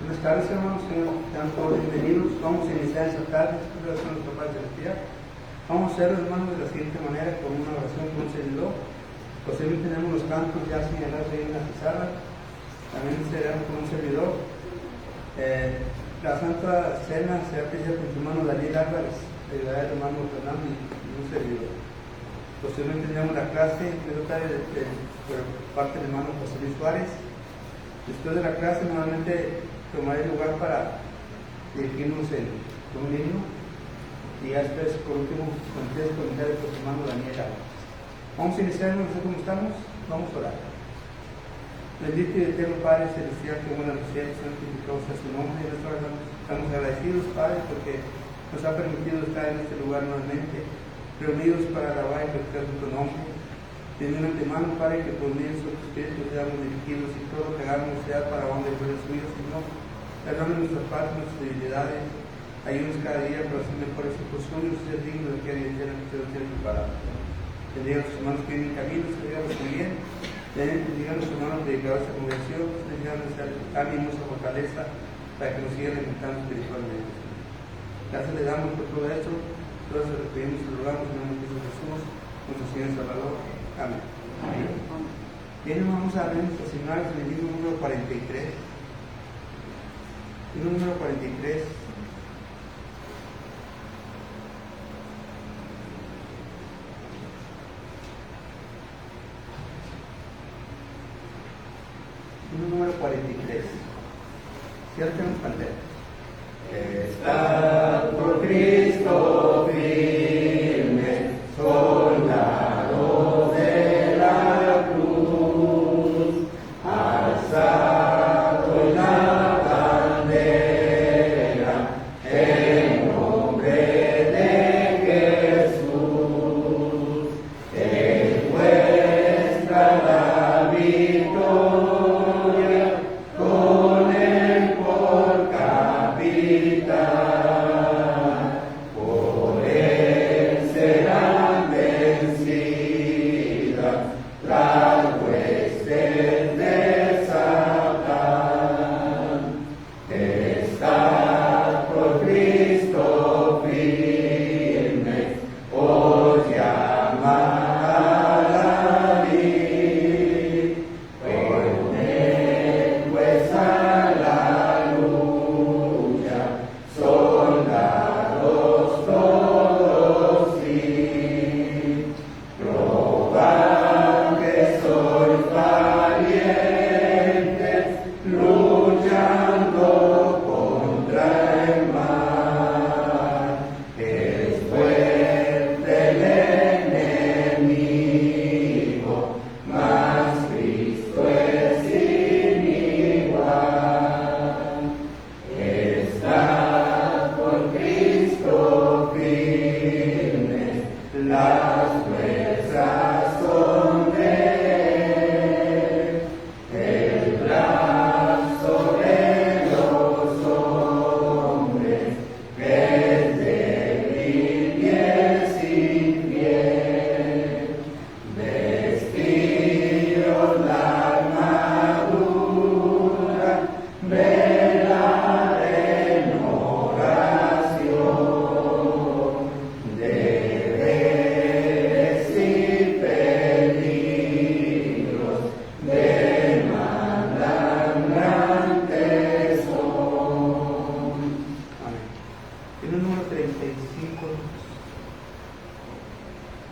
Buenas tardes, hermanos, sean todos bienvenidos. Vamos a iniciar esta tarde, oración a nuestro Padre Celestial. Vamos a hacerlo, hermanos, de la siguiente manera, con una oración con un servidor. Posiblemente tenemos los cantos ya señalados ahí en la pizarra. También seremos con un servidor. La Santa Cena será pedida por su hermano Daniel Álvarez, el hermano Fernando y un servidor. Posiblemente tendremos la clase por parte del hermano José Luis Suárez. Después de la clase, nuevamente tomaré lugar para dirigirnos con un himno y ya después, por último, con tres comentarios por su hermano Daniel Álvarez. Vamos a iniciar, no sé cómo estamos, vamos a orar. Bendito y eterno Padre Celestial, que buena noche, santificado sea su nombre. Estamos agradecidos, Padre, porque nos ha permitido estar en este lugar nuevamente, reunidos para alabar y glorificar tu nombre. Teniendo de antemano, Padre, que por medio de su Espíritu seamos dirigidos y todo lo que hagamos sea para honra y gloria suya, Señor. Perdona nuestras partes, nuestras debilidades. Ayúdanos cada día para ser mejores hijos suyos y ser dignos de que haya que usted nos tiene preparado. Bendiga a los hermanos que vienen en camino, bendiga muy bien. Bendiga a los hermanos dedicados a esta convención, bendiga a nuestra ánimo, nuestra fortaleza, para que nos sigan alimentando espiritualmente. Gracias le damos por todo esto. Todos lo pedimos y lo rogamos en el nombre de Jesús, nuestro Señor y Salvador. Amén. Bien, vamos a ver nuestros seminarios en el libro número 43. Libro número 43. Libro número 43. Cierto en pantalla. Estad por Cristo firme, soldados de la cruz, alzado la bandera, en nombre de Jesús, es vuestra la victoria, con él por capitán.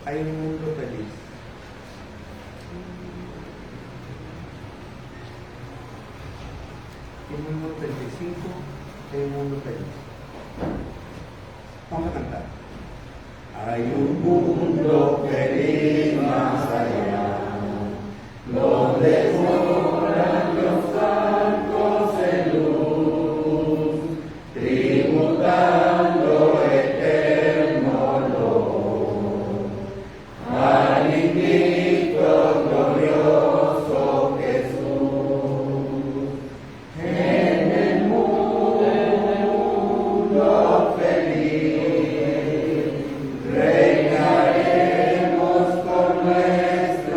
Hay un mundo feliz. En el número 35 hay un mundo feliz. Vamos a cantar. Hay un mundo feliz más allá, donde moran los santos en luz, tributando eterno olor al invicto glorioso Jesús. En el mundo feliz reinaremos con nuestra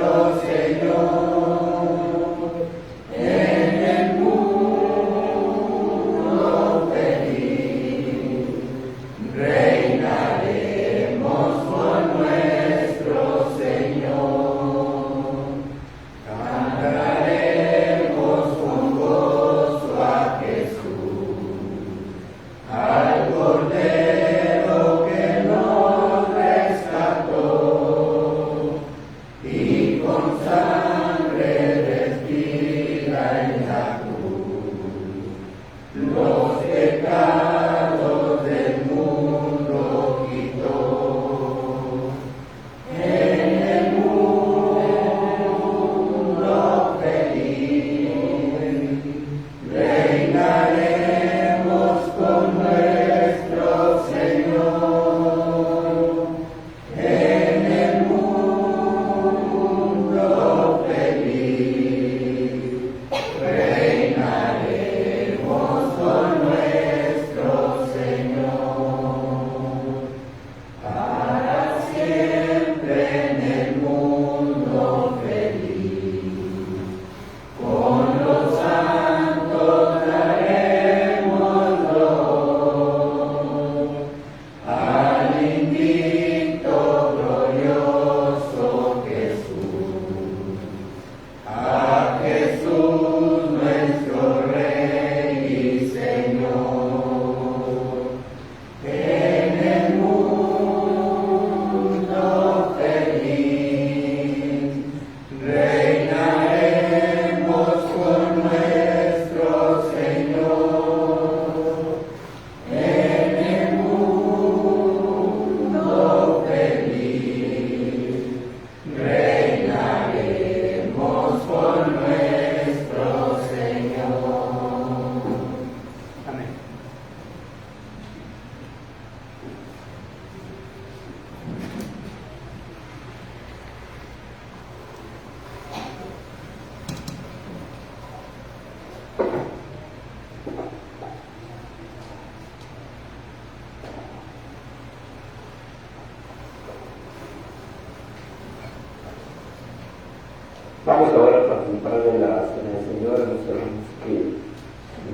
Vamos ahora a participar de la cena del Señor, a los hermanos que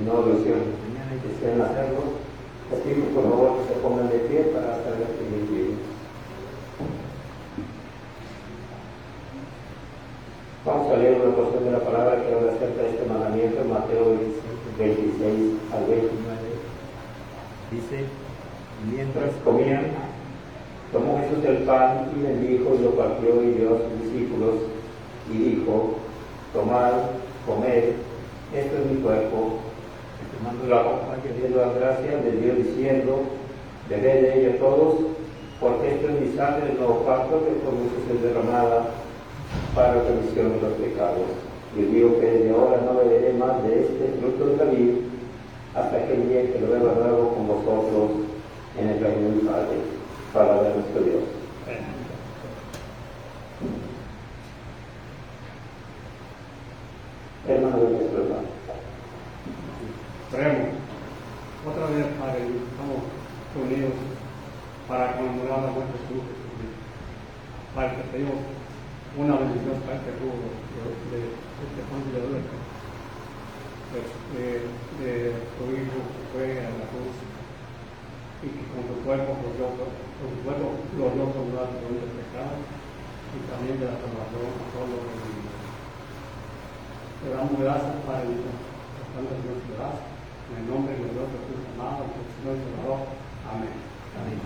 no lo hicieron, que sean hacerlo. Les pido por favor que se pongan de pie para hacer la primera iglesia. Vamos a leer una porción de la palabra que habla acerca de este mandamiento en Mateo 26 al 29. Dice, Mientras comían, tomó Jesús el pan y bendijo y lo partió y dio a sus discípulos y dijo: tomad, comed, esto es mi cuerpo. Tomando la copa que dio las gracias, le dio diciendo: bebed de ella todos, porque esto es mi sangre del nuevo pacto que por muchos es derramada para la remisión de los pecados. Y os digo que desde ahora no beberé más de este fruto de la vid hasta aquel día que lo beba nuevo con vosotros en el reino del Padre. Palabra de nuestro Dios. Hermano de nuestro hermano. Oremos. Otra vez, Padre, estamos reunidos para conmemorar la muerte de Jesús. Padre, te pedimos una bendición para este pueblo de este conciliador de tu hijo que fue a la cruz y que con tu cuerpo glorioso nos da perdón del pecado y también de la salvación a todos los redimidos. Te damos gracias, Padre, por tantas nuestras gracias. En el nombre de Dios Jesús amado, por su Señor y Salvador. Amén. Amén.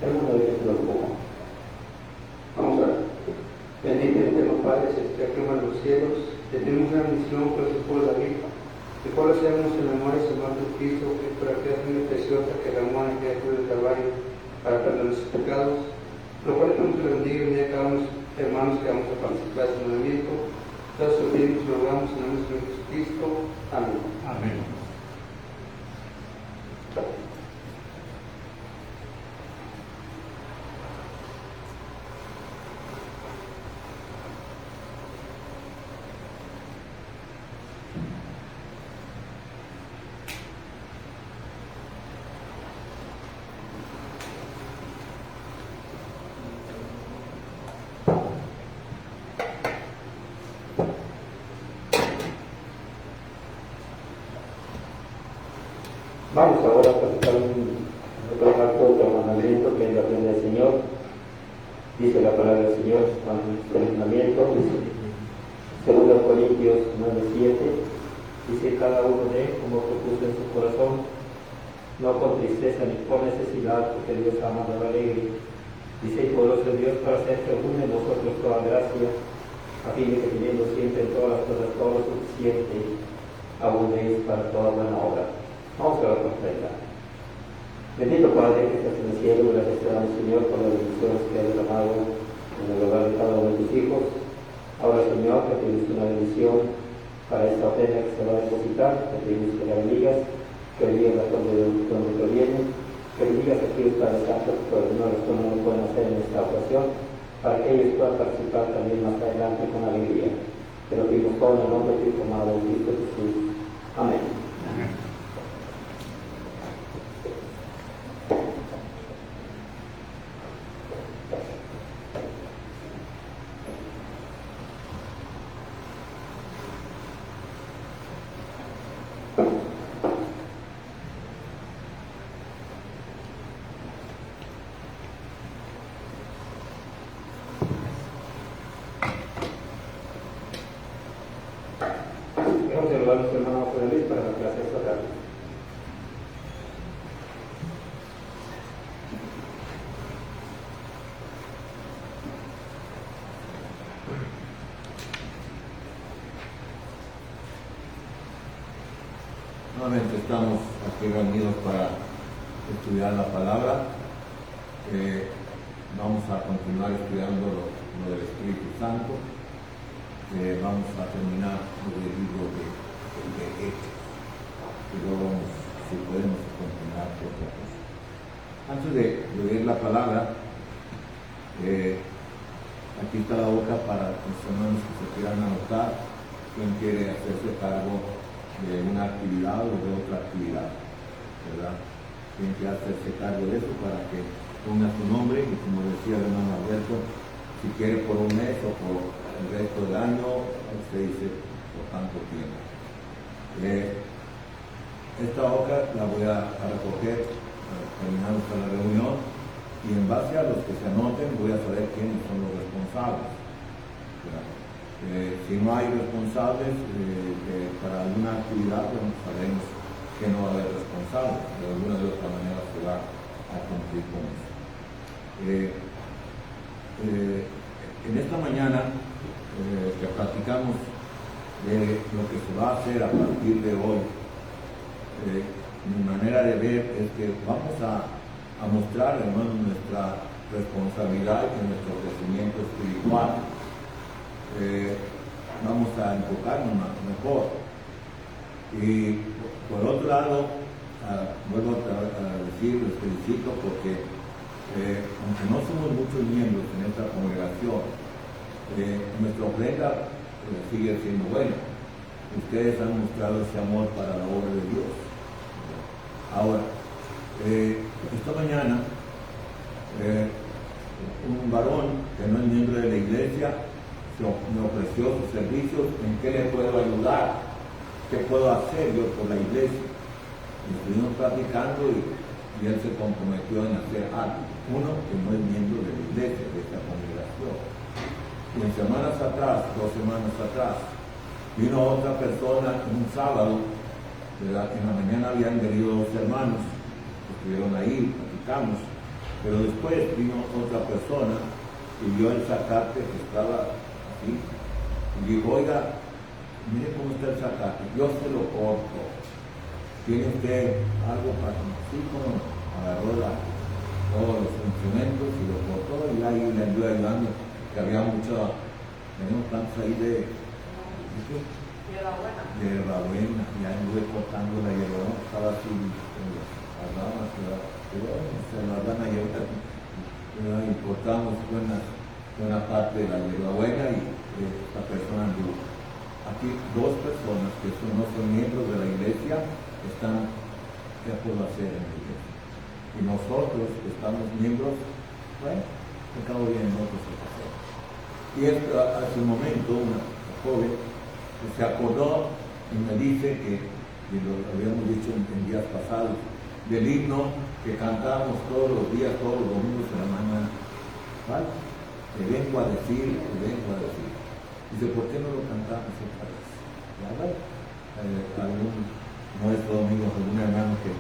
Hermano de Dios, vamos a ver. bendito eterno Padre, que quema en los cielos, te tenemos una misión por el pueblo de David, que por lo hacemos en memoria de su muerte en Cristo, que por aquella sangre preciosa que derramó en aquella cruz del Calvario para perdonar nuestros pecados, lo cual tenemos que bendiga y bendiga a cada uno de los hermanos que vamos a participar de este movimiento. Todos los pedimos y rogamos en el nombre de Señor Jesucristo. Amén. Amén. Vamos ahora a presentar otro acto, otro mandamiento que es la ofrenda del Señor. Dice la palabra del Señor, el mandamiento, dice, 2 Corintios 9:7, dice: cada uno de como propuso en su corazón, no con tristeza ni por necesidad, porque Dios ama al alegre. Dice: y poderoso Dios para hacer que une en nosotros toda gracia, a fin de que teniendo siempre en todas las cosas todo lo suficiente, abundéis para toda buena obra. Vamos a la ofrenda. Bendito Padre que estás en el cielo, gracias te damos, Señor, por las bendiciones que has derramado en el hogar de cada uno de tus hijos. Ahora, Señor, que tienes una bendición para esta ofrenda que se va a depositar, que tienes que la bendigas, que bendigas la donde proviene, que bendigas a aquellos Padres Santos que no lo pueden hacer en esta ocasión, para que ellos puedan participar también más adelante con alegría. Te lo pedimos todo en el nombre de tu amado Cristo Jesús. Amén. Amén. Vamos a saludar a nuestro hermano José Luis para la Nuevamente estamos aquí reunidos para estudiar la palabra. Vamos a continuar estudiando lo del Espíritu Santo. Vamos a terminar el libro de Hechos. Y luego si podemos continuar por otra cosa. Antes de leer la palabra, aquí está la hoja para los hermanos que se quieran anotar. ¿Quién quiere hacerse cargo de una actividad o de otra actividad? ¿Verdad? ¿Quién quiere hacerse cargo de eso para que ponga su nombre? Y como decía el hermano Alberto, si quiere por un mes o por el resto del año, usted dice por tanto tiempo. Esta hoja la voy a recoger terminando la reunión, y en base a los que se anoten voy a saber quiénes son los responsables. Si no hay responsables para alguna actividad, pues sabemos que no va a haber responsables, de alguna de otras maneras se va a cumplir con eso. En esta mañana que platicamos de lo que se va a hacer a partir de hoy, mi manera de ver es que vamos a mostrar, hermanos, nuestra responsabilidad y nuestro crecimiento espiritual. Vamos a enfocarnos mejor. Y por otro lado, vuelvo a decir, les felicito porque aunque no somos muchos miembros en esta congregación, nuestra ofrenda sigue siendo buena. Ustedes han mostrado ese amor para la obra de Dios. Ahora, esta mañana, un varón que no es miembro de la iglesia me ofreció sus servicios. ¿En qué le puedo ayudar? ¿Qué puedo hacer yo por la iglesia? Y estuvimos platicando y él se comprometió en hacer algo. Uno que no es miembro de la iglesia, de esta congregación. Y en semanas atrás, 2 semanas atrás, vino otra persona un sábado. En la mañana habían venido 2 hermanos, estuvieron ahí, platicamos, pero después vino otra persona y vio el zacate que estaba así, y dijo: oiga, mire cómo está el zacate, yo se lo corto, ¿tiene usted algo para sí? Como agarró todos los instrumentos y lo cortó, y ahí le anduve ayudando, que había teníamos plantas ahí de hierbabuena, y ahí anduve cortando la hierbabuena, estaba así en las ramas, se las dan a llevar, y cortamos buena parte de la hierbabuena, y esta persona anduvo. Aquí 2 personas que no son miembros de la iglesia están, ¿qué puedo hacer en la iglesia? Y nosotros que estamos miembros, bueno, me acabo bien en otras ocasiones. Y hace un momento una joven se acordó y me dice que, y lo habíamos dicho en días pasados, del himno que cantábamos todos los días, todos los domingos en la mañana. ¿Vale? Te vengo a decir, te vengo a decir. Dice: ¿por qué no lo cantamos otra vez? ¿Vale? Algún nuestro amigo, algún hermano que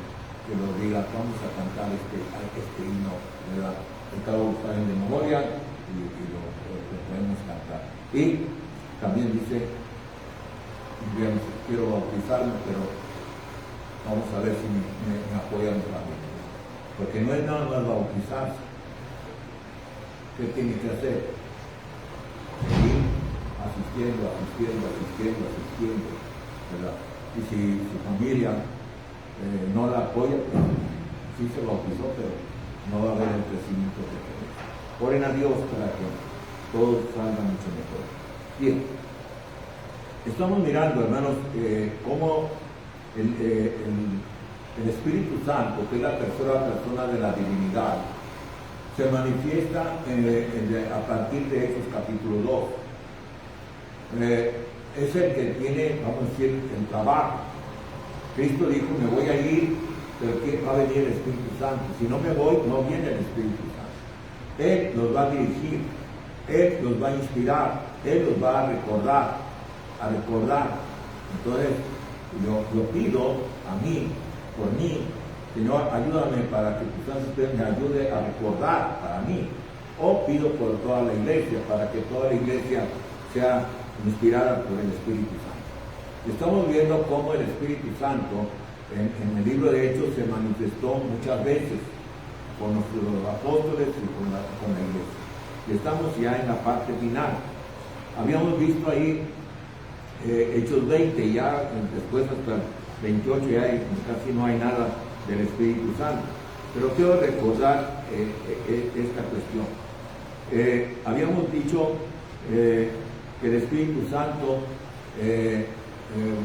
lo diga: vamos a cantar este himno, ¿verdad? El cabo está en memoria y lo podemos cantar. Y también dice: bien, quiero bautizarme, pero vamos a ver si me apoyan también. Porque no es nada más bautizarse. ¿Qué tiene que hacer? Seguir asistiendo, ¿verdad? Y si su familia no la apoya, pues sí se bautizó, pero no va a haber el crecimiento que queremos. Oren a Dios para que todo salga mucho mejor. Bien, estamos mirando, hermanos, cómo el Espíritu Santo, que es la tercera persona de la divinidad, se manifiesta a partir de Hechos capítulo 2. Es el que tiene, vamos a decir, el trabajo. Cristo dijo: me voy a ir, pero ¿quién va a venir el Espíritu Santo? Si no me voy, no viene el Espíritu Santo. Él los va a dirigir, Él los va a inspirar, Él los va a recordar. Entonces, yo pido a mí, por mí, Señor, ayúdame para que tu Santo Espíritu me ayude a recordar para mí. O pido por toda la iglesia, para que toda la iglesia sea inspirada por el Espíritu Santo. Estamos viendo cómo el Espíritu Santo en el libro de Hechos se manifestó muchas veces con los apóstoles y con la iglesia. Y estamos ya en la parte final. Habíamos visto ahí Hechos 20, ya después hasta el 28 ya casi no hay nada del Espíritu Santo. Pero quiero recordar esta cuestión. Habíamos dicho que el Espíritu Santo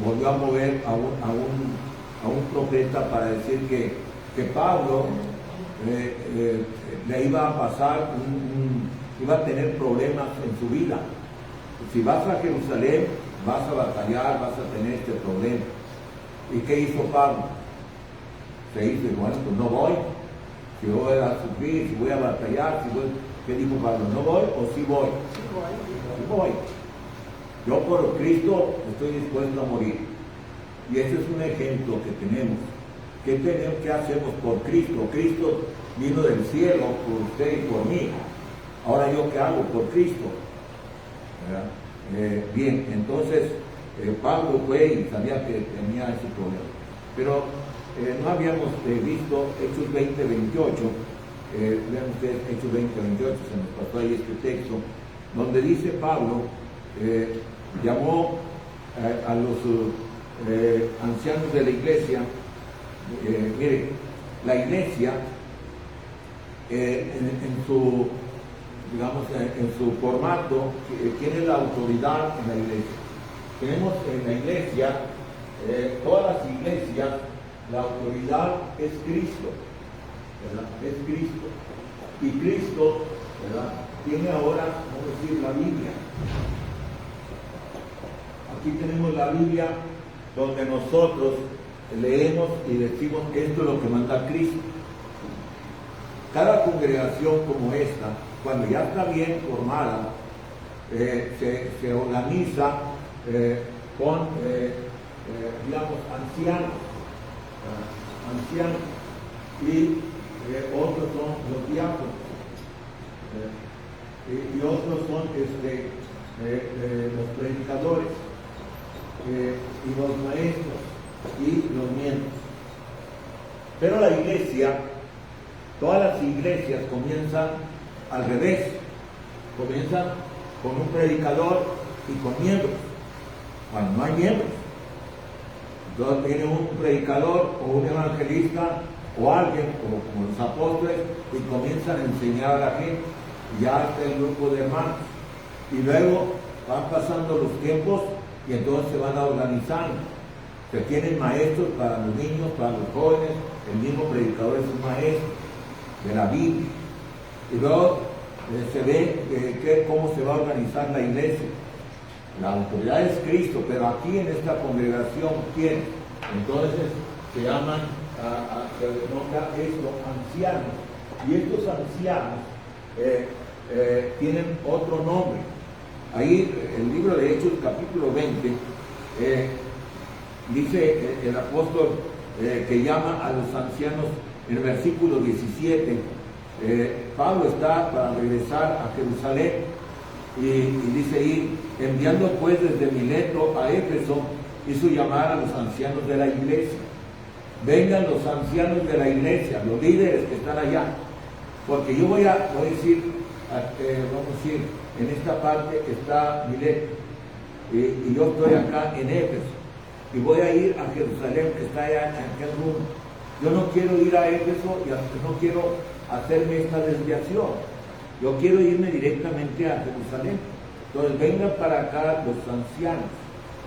volvió a mover a un profeta para decir que Pablo le iba a pasar, iba a tener problemas en su vida. Si vas a Jerusalén, vas a batallar, vas a tener este problema. ¿Y qué hizo Pablo? Se dice, bueno, pues no voy. Si voy a sufrir, si voy a batallar, ¿qué dijo Pablo? ¿No voy o sí voy? Sí voy. Yo por Cristo estoy dispuesto a morir. Y ese es un ejemplo que tenemos. ¿Qué hacemos por Cristo? Cristo vino del cielo por usted y por mí. Ahora yo qué hago por Cristo. Bien, entonces Pablo fue y sabía que tenía ese problema. Pero no habíamos visto Hechos 20-28. Vean ustedes Hechos 20-28, se nos pasó ahí este texto, donde dice Pablo, llamó a los ancianos de la iglesia. Mire, la iglesia en su, digamos, en su formato tiene la autoridad en la iglesia. Tenemos en la iglesia, todas las iglesias, la autoridad es Cristo, ¿verdad? Es Cristo. Y Cristo, ¿verdad?, tiene ahora, vamos a decir, la Biblia. Aquí tenemos la Biblia donde nosotros leemos y decimos que esto es lo que manda Cristo. Cada congregación como esta, cuando ya está bien formada, se organiza con, digamos, ancianos, y otros son los diáconos, y otros son los predicadores, y los maestros y los miembros. Pero la iglesia, todas las iglesias comienzan al revés, comienzan con un predicador y con miembros. Cuando no hay miembros, entonces viene un predicador o un evangelista o alguien como los apóstoles y comienzan a enseñar a la gente. Ya está el grupo de hermanos y luego van pasando los tiempos y entonces se van a organizar. Se tienen maestros para los niños, para los jóvenes. El mismo predicador es un maestro de la Biblia. Y luego se ve cómo se va a organizar la iglesia. La autoridad es Cristo, pero aquí en esta congregación, ¿quién? Entonces se llaman, se denomina esto, ancianos. Y estos ancianos tienen otro nombre. Ahí el libro de Hechos, capítulo 20, dice el apóstol que llama a los ancianos en el versículo 17. Pablo está para regresar a Jerusalén y dice ahí, enviando pues desde Mileto a Éfeso, hizo llamar a los ancianos de la iglesia. Vengan los ancianos de la iglesia, los líderes que están allá, porque yo voy a decir, vamos a decir, en esta parte está Mileto y yo estoy acá en Éfeso y voy a ir a Jerusalén, que está allá en aquel mundo. Yo no quiero ir a Éfeso y no quiero hacerme esta desviación. Yo quiero irme directamente a Jerusalén. Entonces vengan para acá los ancianos.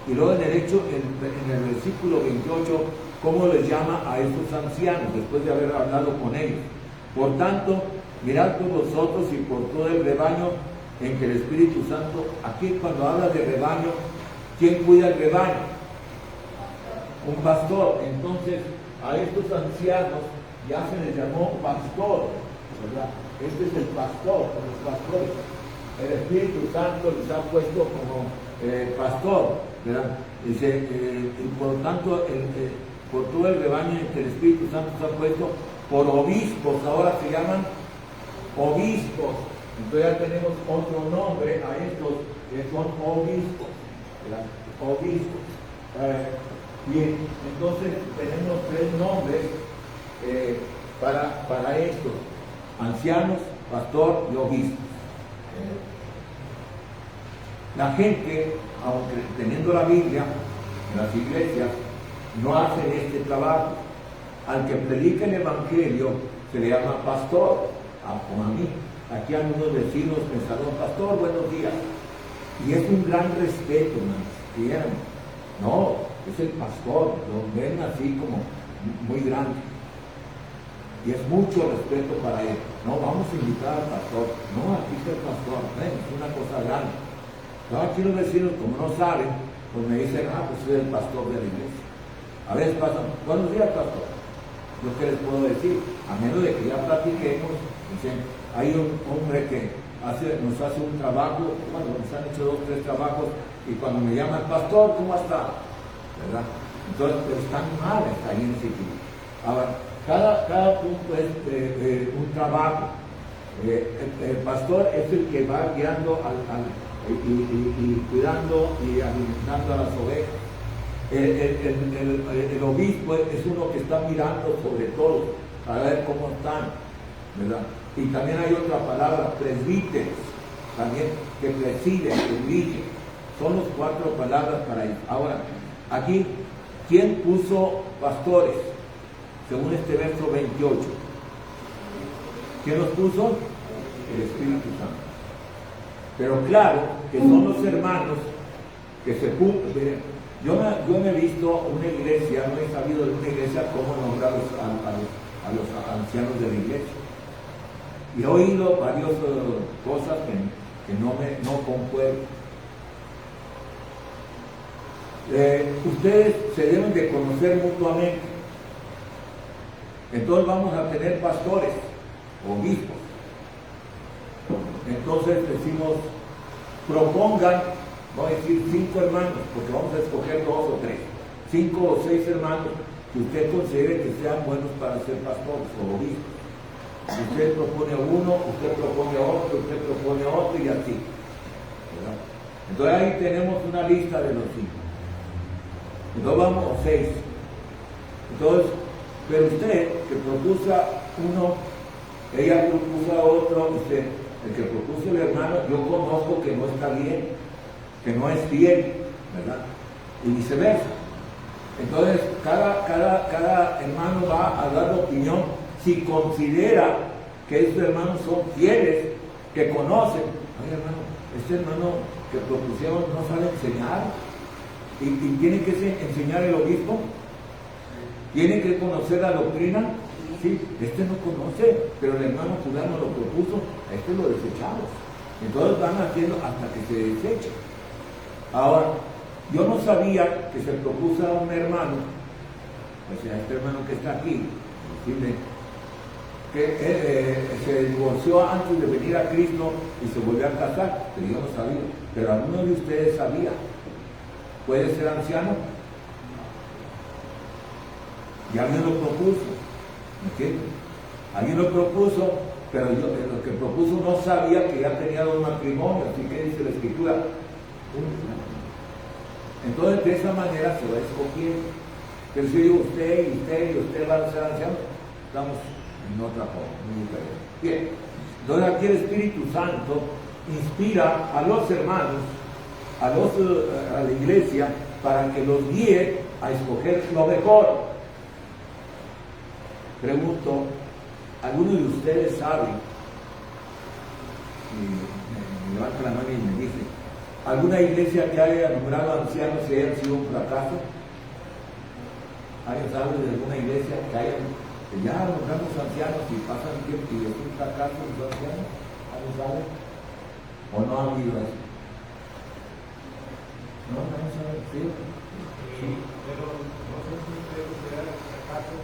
Y luego en el versículo 28, ¿cómo les llama a estos ancianos después de haber hablado con ellos? Por tanto, mirad por vosotros y por todo el rebaño en que el Espíritu Santo, aquí cuando habla de rebaño, ¿quién cuida el rebaño? Un pastor. Entonces a estos ancianos ya se les llamó pastor, ¿verdad? Este es el pastor, los pastores. El Espíritu Santo les ha puesto como pastor, ¿verdad? Dice, y por lo tanto, por todo el rebaño en que el Espíritu Santo se ha puesto, por obispos, ahora se llaman obispos. Entonces ya tenemos otro nombre a estos que son obispos, ¿verdad? Obispos. Bien, entonces tenemos 3 nombres para esto: ancianos, pastor y obispo. La gente, aunque teniendo la Biblia en las iglesias, no hacen este trabajo. Al que predica el Evangelio se le llama pastor, como a mí. Aquí algunos vecinos me saludan: pastor, buenos días. Y es un gran respeto, hermanos. No, es el pastor, lo ven así como muy grande. Y es mucho respeto para él. No, vamos a invitar al pastor. No, aquí está el pastor. Es una cosa grande. No, aquí los vecinos, como no saben, pues me dicen: pues soy el pastor de la iglesia. A veces pasan: buenos días, pastor. Yo qué les puedo decir, a menos de que ya platiquemos. Dicen: hay un hombre que nos hace un trabajo, bueno, nos han hecho 2 o 3 trabajos, y cuando me llaman: pastor, ¿cómo está? ¿Verdad? Entonces, pero están mal, está ahí en ese equipo. Ahora, cada punto es un trabajo. El pastor es el que va guiando y cuidando y alimentando a las ovejas. El obispo es uno que está mirando sobre todo para ver cómo están, ¿verdad? Y también hay otra palabra: presbíteros, también, que preside, que dirige. Son las 4 palabras para ello. Ahora, aquí, ¿quién puso pastores? Según este verso 28. ¿Quién los puso? El Espíritu Santo. Pero claro que son los hermanos que se puso. Yo no he visto una iglesia, no he sabido de una iglesia cómo nombrar a los ancianos de la iglesia. Y he oído varias cosas que no concuerdo. Ustedes se deben de conocer mutuamente. Entonces vamos a tener pastores, obispos. Entonces decimos: propongan, vamos a decir 5 hermanos, porque vamos a escoger 2 o 3, 5 o 6 hermanos que usted considere que sean buenos para ser pastores o obispos. Usted propone uno, usted propone otro, usted propone otro, y así, ¿verdad? Entonces ahí tenemos una lista de los 5. Entonces vamos a 6. Entonces, pero usted que propuso uno, ella propuso a otro, usted, el que propuso el hermano, yo conozco que no está bien, que no es fiel, ¿verdad? Y viceversa. Entonces, cada hermano va a dar opinión si considera que esos hermanos son fieles, que conocen. Oye, hermano, este hermano que propusieron no sabe enseñar, y tiene que enseñar el obispo. ¿Tiene que conocer la doctrina? Sí, este no conoce, pero el hermano fulano lo propuso, a este lo desechamos. Entonces van haciendo hasta que se deseche. Ahora, yo no sabía que se propuso a un hermano, o sea, este hermano que está aquí, decirle que se divorció antes de venir a Cristo y se volvió a casar, pero yo no sabía. Pero alguno de ustedes sabía. ¿Puede ser anciano? Y alguien lo propuso, ¿me entiendes? Alguien lo propuso, pero lo que propuso no sabía que ya tenía 2 matrimonios. Así que dice la Escritura. Entonces de esa manera se va escogiendo. Pero si digo usted y usted van a ser ancianos, estamos en otra forma, muy diferente. Bien, entonces aquí el Espíritu Santo inspira a los hermanos, a la iglesia, para que los guíe a escoger lo mejor. Pregunto: ¿alguno de ustedes sabe? Y me levanta la mano y me dice: ¿alguna iglesia que haya nombrado ancianos y haya sido un fracaso? ¿Alguien sabe de alguna iglesia que ya nombramos ancianos y pasan tiempo y es un fracaso los ancianos? ¿Alguien sabe? ¿O no ha habido eso? ¿No? ¿No sabe? ¿Sí? Sí, pero no sé si ustedes consideran el fracaso,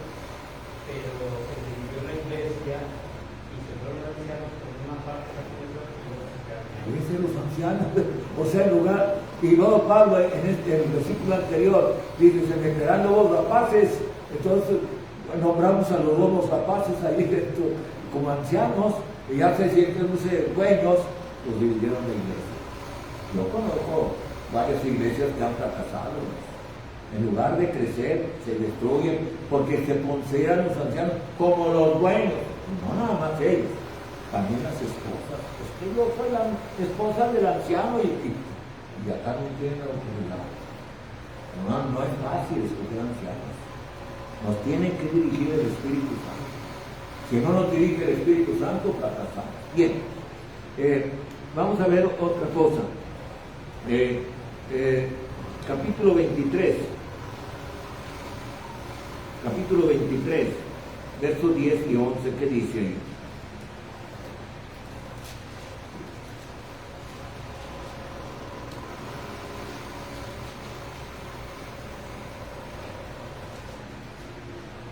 pero se dividió la iglesia y se fueron los ancianos por una parte de la iglesia y luego se quedaron. Deben ser los ancianos, o sea, en lugar, y luego Pablo en el versículo anterior dice: se meterán lobos rapaces. Entonces nombramos a los lobos rapaces ahí como ancianos, y ya se sienten dueños, los dividieron la iglesia. Yo conozco varias iglesias que han fracasado, En lugar de crecer, se destruyen porque se consideran los ancianos como los buenos. Y no nada más ellos, también las esposas. Es que yo soy la esposa del anciano y acá no tienen autoridad. No es fácil escoger ancianos. Nos tiene que dirigir el Espíritu Santo. Si no nos dirige el Espíritu Santo, fracasamos. Bien, vamos a ver otra cosa. Capítulo 23. Capítulo 23, versos 10 y 11, ¿qué dice ahí?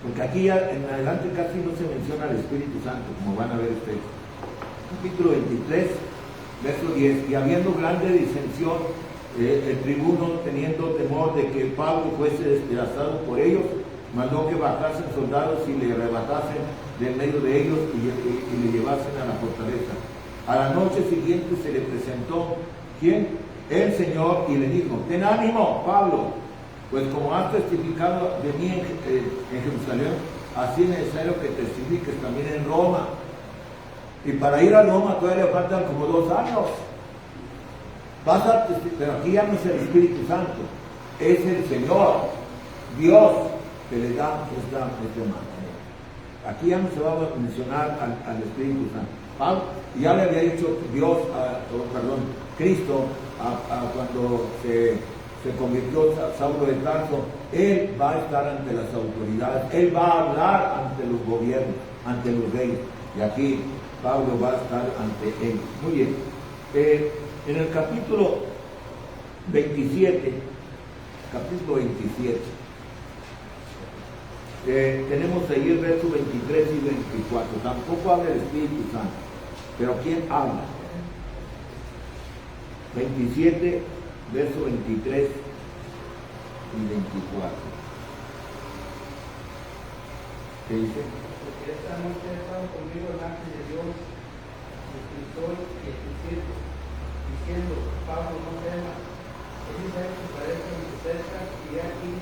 Porque aquí ya en adelante casi no se menciona al Espíritu Santo, como van a ver ustedes. Capítulo 23, verso 10. Y habiendo grande disensión, el tribuno, teniendo temor de que Pablo fuese despedazado por ellos, mandó que bajasen soldados y le arrebatasen de en medio de ellos y le llevasen a la fortaleza. A la noche siguiente se le presentó, ¿quién? El Señor, y le dijo: ten ánimo, Pablo, pues como has testificado de mí en Jerusalén, así es necesario que testifiques también en Roma. Y para ir a Roma todavía le faltan como 2 años. Pero aquí ya no es el Espíritu Santo, es el Señor, Dios, que le da este mandamiento. Aquí ya no se va a mencionar al Espíritu Santo. Pablo ya le había dicho Dios, Cristo, cuando se convirtió Saulo de Tarso, él va a estar ante las autoridades, él va a hablar ante los gobiernos, ante los reyes. Y aquí Pablo va a estar ante él. Muy bien. En el capítulo 27, tenemos ahí el verso 23 y 24. Tampoco habla el Espíritu Santo, pero ¿quién habla? 27, verso 23 y 24. ¿Qué dice? Porque esta noche ha estado conmigo el ángel de Dios, el escritor y el discípulo, diciendo: Pablo, no temas, es necesario que parezca en tu cerca, y aquí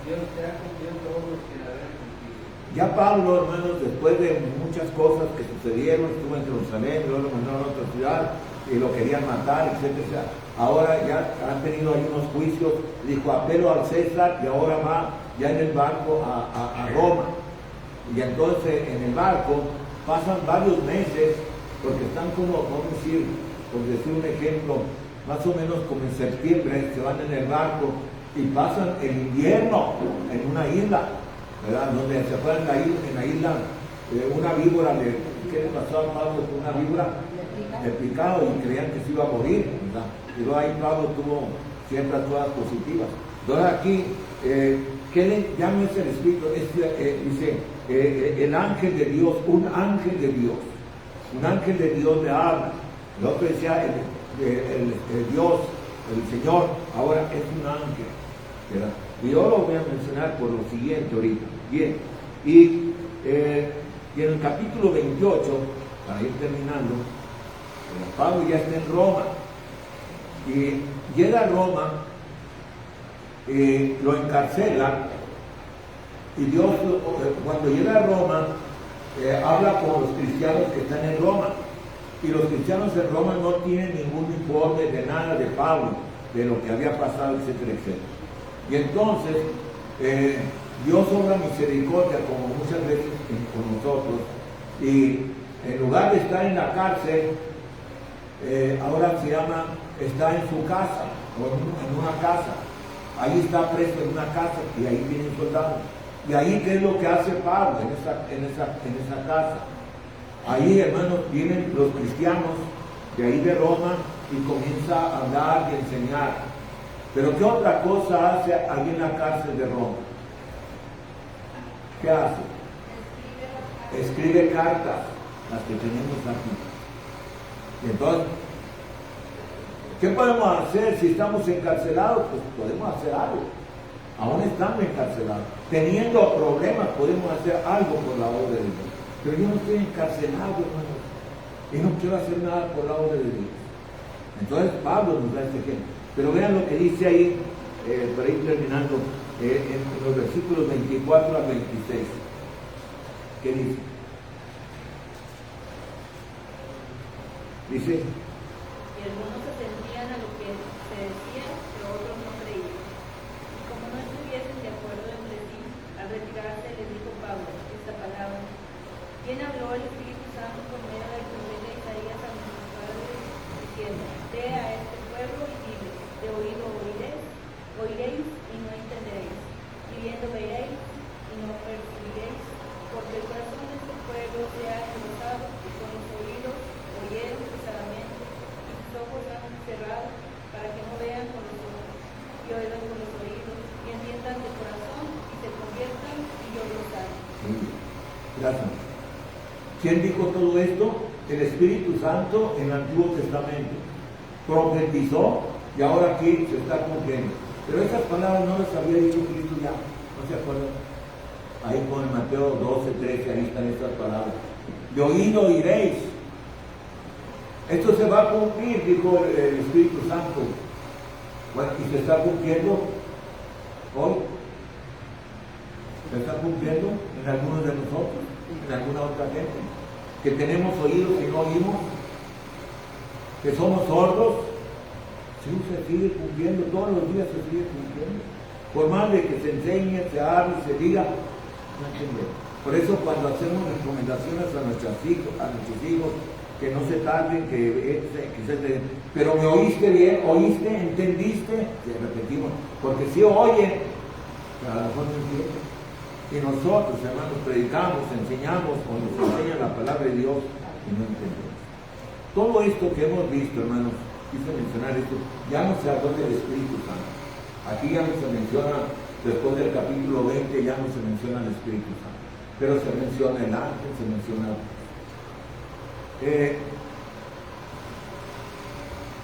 Dios te ha cumplido todo lo que la ven contigo. Ya Pablo, hermanos, después de muchas cosas que sucedieron, estuvo en Jerusalén, luego lo mandaron a otra ciudad y lo querían matar, etc. Ahora ya han tenido ahí unos juicios, dijo: apelo al César, y ahora va ya en el barco a Roma. Y entonces en el barco pasan varios meses, porque están como, vamos a decir, por decir un ejemplo, más o menos como en septiembre, se van en el barco y pasan el invierno en una isla, ¿verdad? Donde se fue en la isla una víbora, ¿qué le pasó a Pablo con una víbora? El picado, y creían que se iba a morir, ¿verdad? Pero ahí Pablo tuvo ciertas cosas positivas. Entonces aquí, ya no es el Espíritu, dice el ángel de Dios, un ángel de Dios le habla. El otro decía el Dios, el Señor, ahora es un ángel, ¿verdad? Y yo lo voy a mencionar por lo siguiente ahorita. Bien, y en el capítulo 28, para ir terminando, Pablo ya está en Roma, y llega a Roma, lo encarcela, y Dios, cuando llega a Roma, habla con los cristianos que están en Roma, y los cristianos en Roma no tienen ningún informe de nada de Pablo, de lo que había pasado, etcétera, etcétera. Y entonces Dios obra misericordia, como muchas veces con nosotros, y en lugar de estar en la cárcel, ahora está en su casa, o en una casa. Ahí está preso en una casa, y ahí vienen soldados. Y ahí, ¿qué es lo que hace Pablo en esa casa? Ahí, hermanos, vienen los cristianos de ahí de Roma y comienza a hablar y a enseñar. Pero ¿qué otra cosa hace ahí en la cárcel de Roma? ¿Qué hace? Escribe cartas, las que tenemos aquí. Y entonces, ¿qué podemos hacer si estamos encarcelados? Pues podemos hacer algo. Aún estando encarcelados, teniendo problemas, podemos hacer algo por la obra de Dios. Pero yo no estoy encarcelado, hermano, y no quiero hacer nada por la obra de Dios. Entonces Pablo nos da este ejemplo. Pero vean lo que dice ahí para ir terminando, en los versículos 24 al 26. ¿Qué dice? Dice, Y algunos atendían a lo que se decía, pero otros no creían. Y como no estuviesen de acuerdo entre sí, al retirarse les dijo Pablo esta palabra: ¿Quién habló el Espíritu Santo por medio del profeta Isaías a nuestros padres, diciendo: Ve a este pueblo y diles, de oído oiréis y no entenderéis, y viendo veréis y no percibiréis, porque el corazón de este pueblo se ha engrosado, y con los oídos oyeron pesadamente, y sus ojos han cerrado, para que no vean con los ojos, y oigan con los oídos, y entiendan de corazón, y se conviertan, y yo los sane. gracias. ¿Quién dijo todo esto? El Espíritu Santo en el Antiguo Testamento. Profetizó y ahora aquí se está cumpliendo. Pero esas palabras no las había dicho Cristo ya, ¿no se acuerdan? Ahí con el Mateo 12, 13, ahí están estas palabras. De oído oiréis. Esto se va a cumplir, dijo el Espíritu Santo. Bueno, y se está cumpliendo hoy. Se está cumpliendo en algunos de nosotros, en alguna otra gente. Que tenemos oídos y no oímos. Que somos sordos. Sí, se sigue cumpliendo, todos los días se sigue cumpliendo. Por más de que se enseñe, se hable, se diga, no entendemos. Por eso cuando hacemos recomendaciones a nuestros hijos, que no se tarden, pero me oíste bien, oíste, entendiste, te repetimos, porque si oyen, pero a lo mejor no entienden. Y nosotros, hermanos, predicamos, enseñamos, o nos enseña la palabra de Dios y no entendemos. Todo esto que hemos visto, hermanos, quise mencionar esto, ya no se habló del Espíritu Santo. Aquí ya no se menciona, después del capítulo 20, ya no se menciona el Espíritu Santo. Pero se menciona el ángel, se menciona...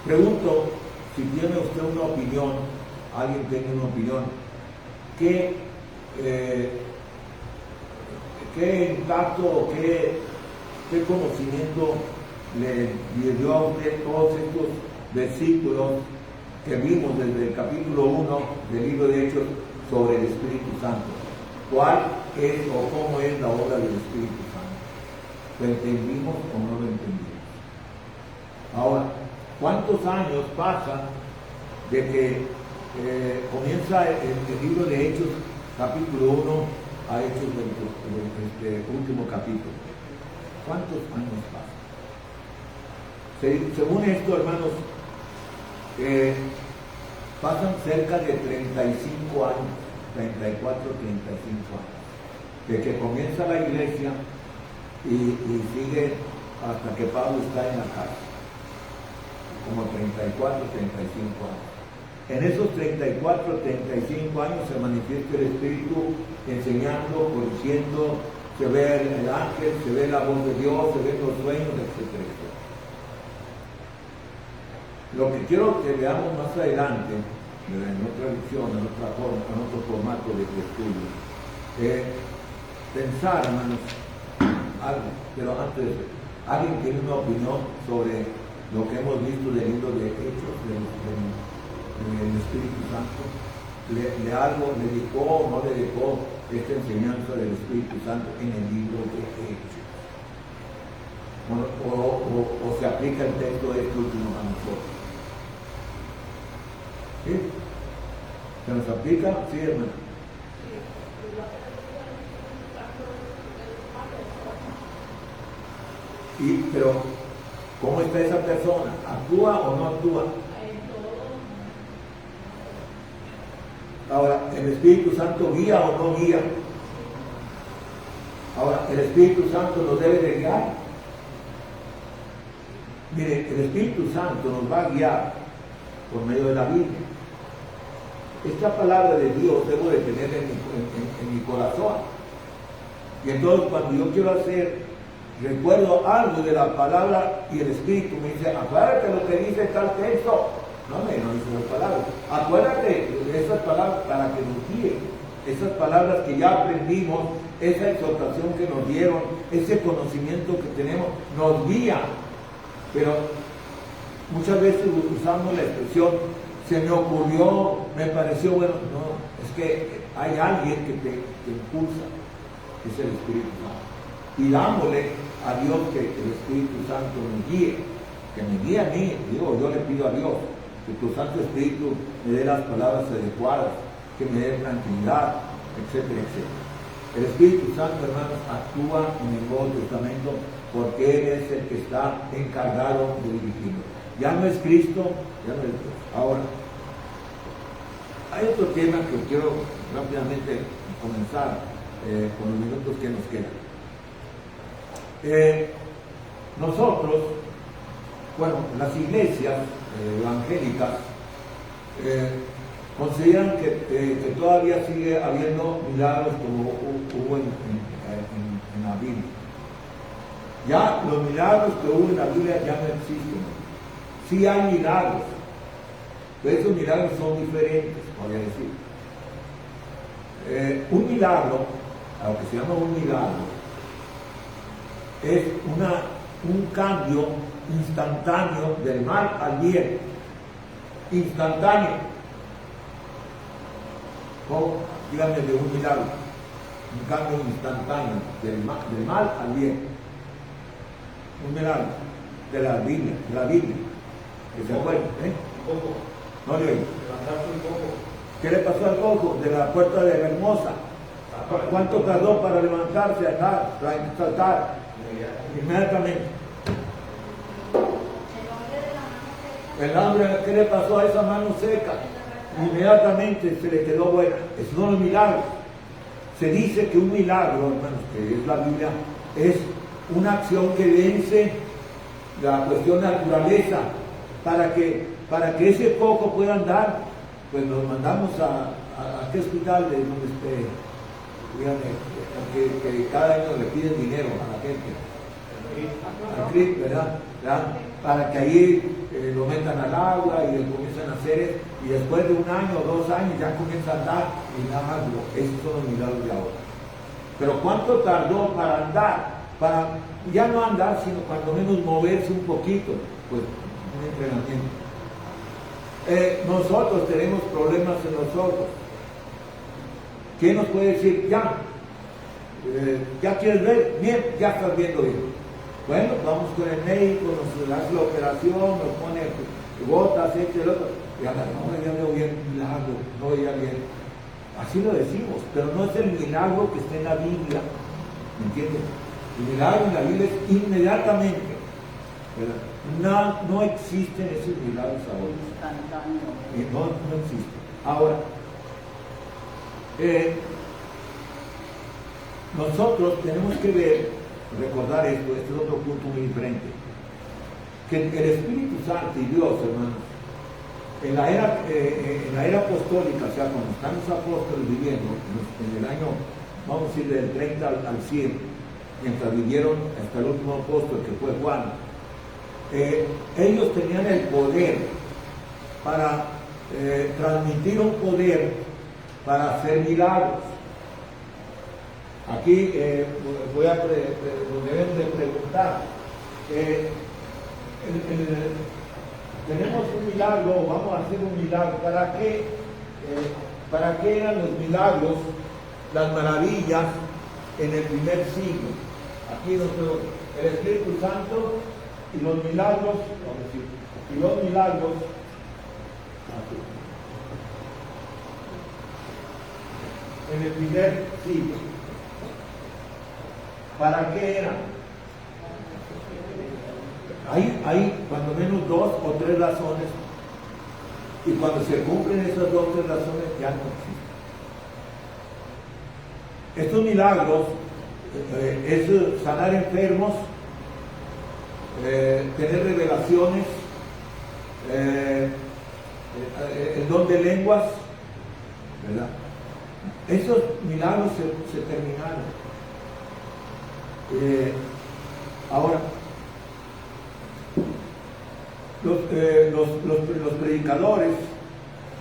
pregunto, si tiene usted una opinión, alguien tiene una opinión, ¿qué impacto o qué conocimiento le dio a usted todos estos versículos que vimos desde el capítulo 1 del libro de Hechos sobre el Espíritu Santo? ¿Cuál es o cómo es la obra del Espíritu Santo? ¿Lo entendimos o no lo entendimos? Ahora, ¿cuántos años pasan de que comienza el libro de Hechos, capítulo 1, a Hechos del último capítulo? ¿Cuántos años pasan? Según esto, hermanos, pasan cerca de 35 años, 34, 35 años, de que comienza la iglesia y sigue hasta que Pablo está en la cárcel, como 34, 35 años. En esos 34, 35 años se manifiesta el Espíritu enseñando, corrigiendo, se ve el ángel, se ve la voz de Dios, se ven los sueños, etc. Lo que quiero que veamos más adelante, en otra lección, en otra forma, en otro formato de estudio, es pensar, hermanos, algo, pero antes de eso, ¿alguien tiene una opinión sobre lo que hemos visto del libro de Hechos, del Espíritu Santo? ¿Le dedicó o no le dedicó esta enseñanza del Espíritu Santo en el libro de Hechos? O se aplica el texto este último a nosotros. ¿Sí? ¿Se nos aplica? Sí, hermano. Pero, ¿cómo está esa persona? ¿Actúa o no actúa? Ahora, ¿el Espíritu Santo guía o no guía? Ahora, ¿el Espíritu Santo nos debe de guiar? Mire, el Espíritu Santo nos va a guiar por medio de la Biblia. Esta palabra de Dios debo de tener en mi corazón. Y entonces cuando yo quiero recuerdo algo de la palabra y el Espíritu me dice, acuérdate lo que dice tal texto. No dice las palabras. Acuérdate de esas palabras para que nos guíen. Esas palabras que ya aprendimos, esa exhortación que nos dieron, ese conocimiento que tenemos, nos guía. Pero muchas veces usamos la expresión, se me ocurrió, me pareció bueno. No, es que hay alguien que te impulsa, que es el Espíritu Santo. Pidámosle a Dios que el Espíritu Santo me guíe, que me guíe a mí. Digo, yo le pido a Dios que tu Santo Espíritu me dé las palabras adecuadas, que me dé tranquilidad, etcétera, etcétera. El Espíritu Santo, hermanos, actúa en el Nuevo Testamento porque Él es el que está encargado de dirigirlo. Ya no es Cristo, ya no es Dios. Ahora, hay otro tema que quiero rápidamente comenzar con los minutos que nos quedan. Nosotros, bueno, las iglesias evangélicas consideran que todavía sigue habiendo milagros como hubo en la Biblia. Ya los milagros que hubo en la Biblia ya no existen. Sí hay milagros, pero esos milagros son diferentes, podría decir. Un milagro, aunque se llama un milagro, es un cambio instantáneo del mal al bien. Instantáneo. O dígame de un milagro. Un cambio instantáneo del mal al bien. Un milagro de la Biblia. Que se acuerden, Un poco. No le oigo. Levantarse un poco. ¿Qué le pasó al cojo de la puerta de la Hermosa? ¿Cuánto tardó para levantarse acá, para saltar? Inmediatamente. El hambre, ¿qué le pasó a esa mano seca? Inmediatamente se le quedó buena. Esos son los milagros. Se dice que un milagro, hermanos, que es la Biblia, es una acción que vence la cuestión naturaleza para que ese cojo pueda andar. Pues nos mandamos a qué hospital de donde esté, díganme, que cada año le piden dinero a la gente, al CRIP, ¿verdad? Para que ahí lo metan al agua y le comiencen a hacer, y después de 1 año o 2 años ya comienza a andar y nada más. Esos son los milagros de ahora. Pero ¿cuánto tardó para andar? Para ya no andar, sino cuando menos moverse un poquito, pues un entrenamiento. Nosotros tenemos problemas en nosotros. ¿Quién nos puede decir, ya quieres ver? Bien, ya estás viendo bien. Bueno, vamos con el médico, nos hace la operación, nos pone gotas, el otro. Y ahora, no, ya veo bien, milagro, no veía bien. Así lo decimos, pero no es el milagro que está en la Biblia. ¿Me entiendes? El milagro en la Biblia es inmediatamente. ¿Verdad? No existen esos milagros ahora. No existen. Ahora, nosotros tenemos que recordar esto es otro punto muy diferente. Que el Espíritu Santo y Dios, hermanos, en la era apostólica, o sea, cuando están los apóstoles viviendo, en el año, vamos a decir, del 30 al 100, mientras vivieron hasta el último apóstol, que fue Juan, ellos tenían el poder para transmitir un poder para hacer milagros. Aquí nos deben de preguntar, tenemos un milagro, vamos a hacer un milagro, ¿para qué eran los milagros, las maravillas en el primer siglo? Aquí el Espíritu Santo y los milagros, en el primer siglo. ¿Para qué eran? Hay cuando menos 2 o 3 razones, y cuando se cumplen esas 2 o 3 razones ya no existen. Estos milagros es sanar enfermos, tener revelaciones, el don de lenguas, ¿verdad? Esos milagros se terminaron. Ahora, los predicadores,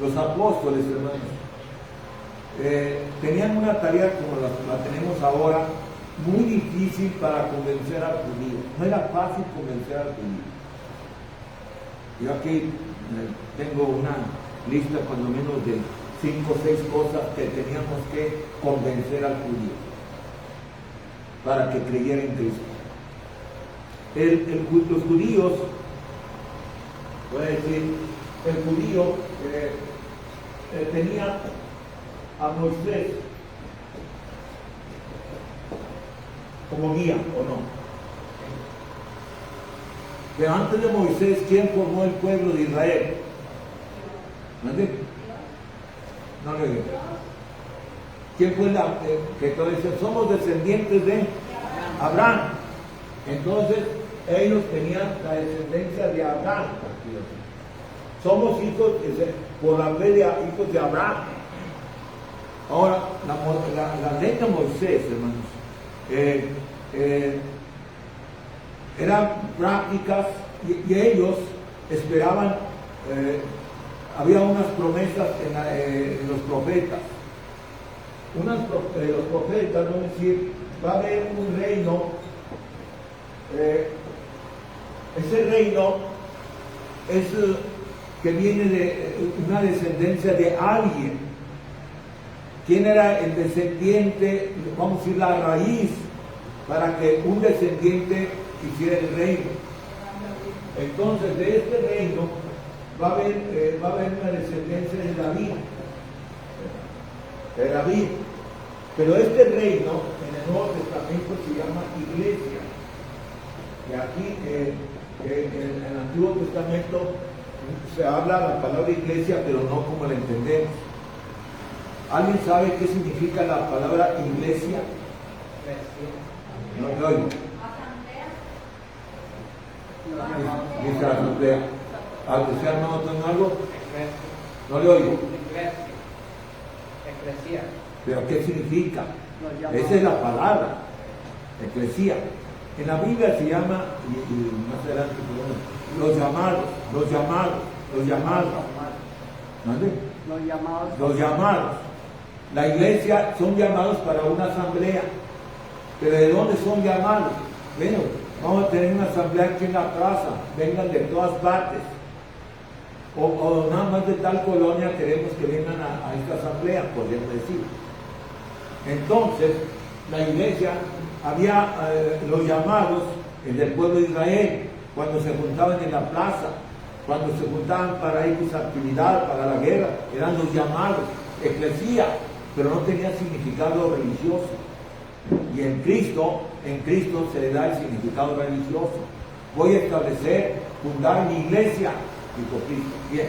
los apóstoles, hermanos, tenían una tarea como la tenemos ahora, muy difícil para convencer al judío. No era fácil convencer al judío. Yo aquí tengo una lista cuando menos de 5 o 6 cosas que teníamos que convencer al judío para que creyera en Cristo. Los judíos, voy a decir, el judío tenía a Moisés como guía, ¿o no? Pero antes de Moisés, ¿quién formó el pueblo de Israel? ¿Dónde? No le digo. ¿Quién fue que entonces somos descendientes de Abraham? Entonces, ellos tenían la descendencia de Abraham. Somos hijos, por la fe de hijos de Abraham. Ahora, la ley de Moisés, hermanos, eran prácticas y ellos esperaban, había unas promesas en los profetas. Los profetas, no decir, va a haber un reino, ese reino es que viene de una descendencia de alguien. ¿Quién era el descendiente? Vamos a decir la raíz para que un descendiente hiciera el reino. Entonces, de este reino va a haber una descendencia de David. Pero este reino en el Nuevo Testamento se llama iglesia. Y aquí en el Antiguo Testamento se habla la palabra iglesia, pero no como la entendemos. ¿Alguien sabe qué significa la palabra iglesia? No le oigo. Dice la asamblea. ¿Asamblea no tiene algo? No le oigo. Eclesia. ¿Pero qué significa? Esa es la palabra. Eclesia. En la Biblia se llama, y más adelante, los llamados. ¿Dónde? Los llamados. La iglesia son llamados para una asamblea. ¿Pero de dónde son llamados? Bueno, vamos a tener una asamblea aquí en la plaza, vengan de todas partes. O nada más de tal colonia queremos que vengan a esta asamblea, podríamos decir. Entonces, la iglesia, había los llamados, el del pueblo de Israel, cuando se juntaban en la plaza, cuando se juntaban para ir a actividad, para la guerra, eran los llamados, eclesía, pero no tenía significado religioso. Y en Cristo se le da el significado religioso. Voy a fundar mi iglesia, dijo Cristo. Bien.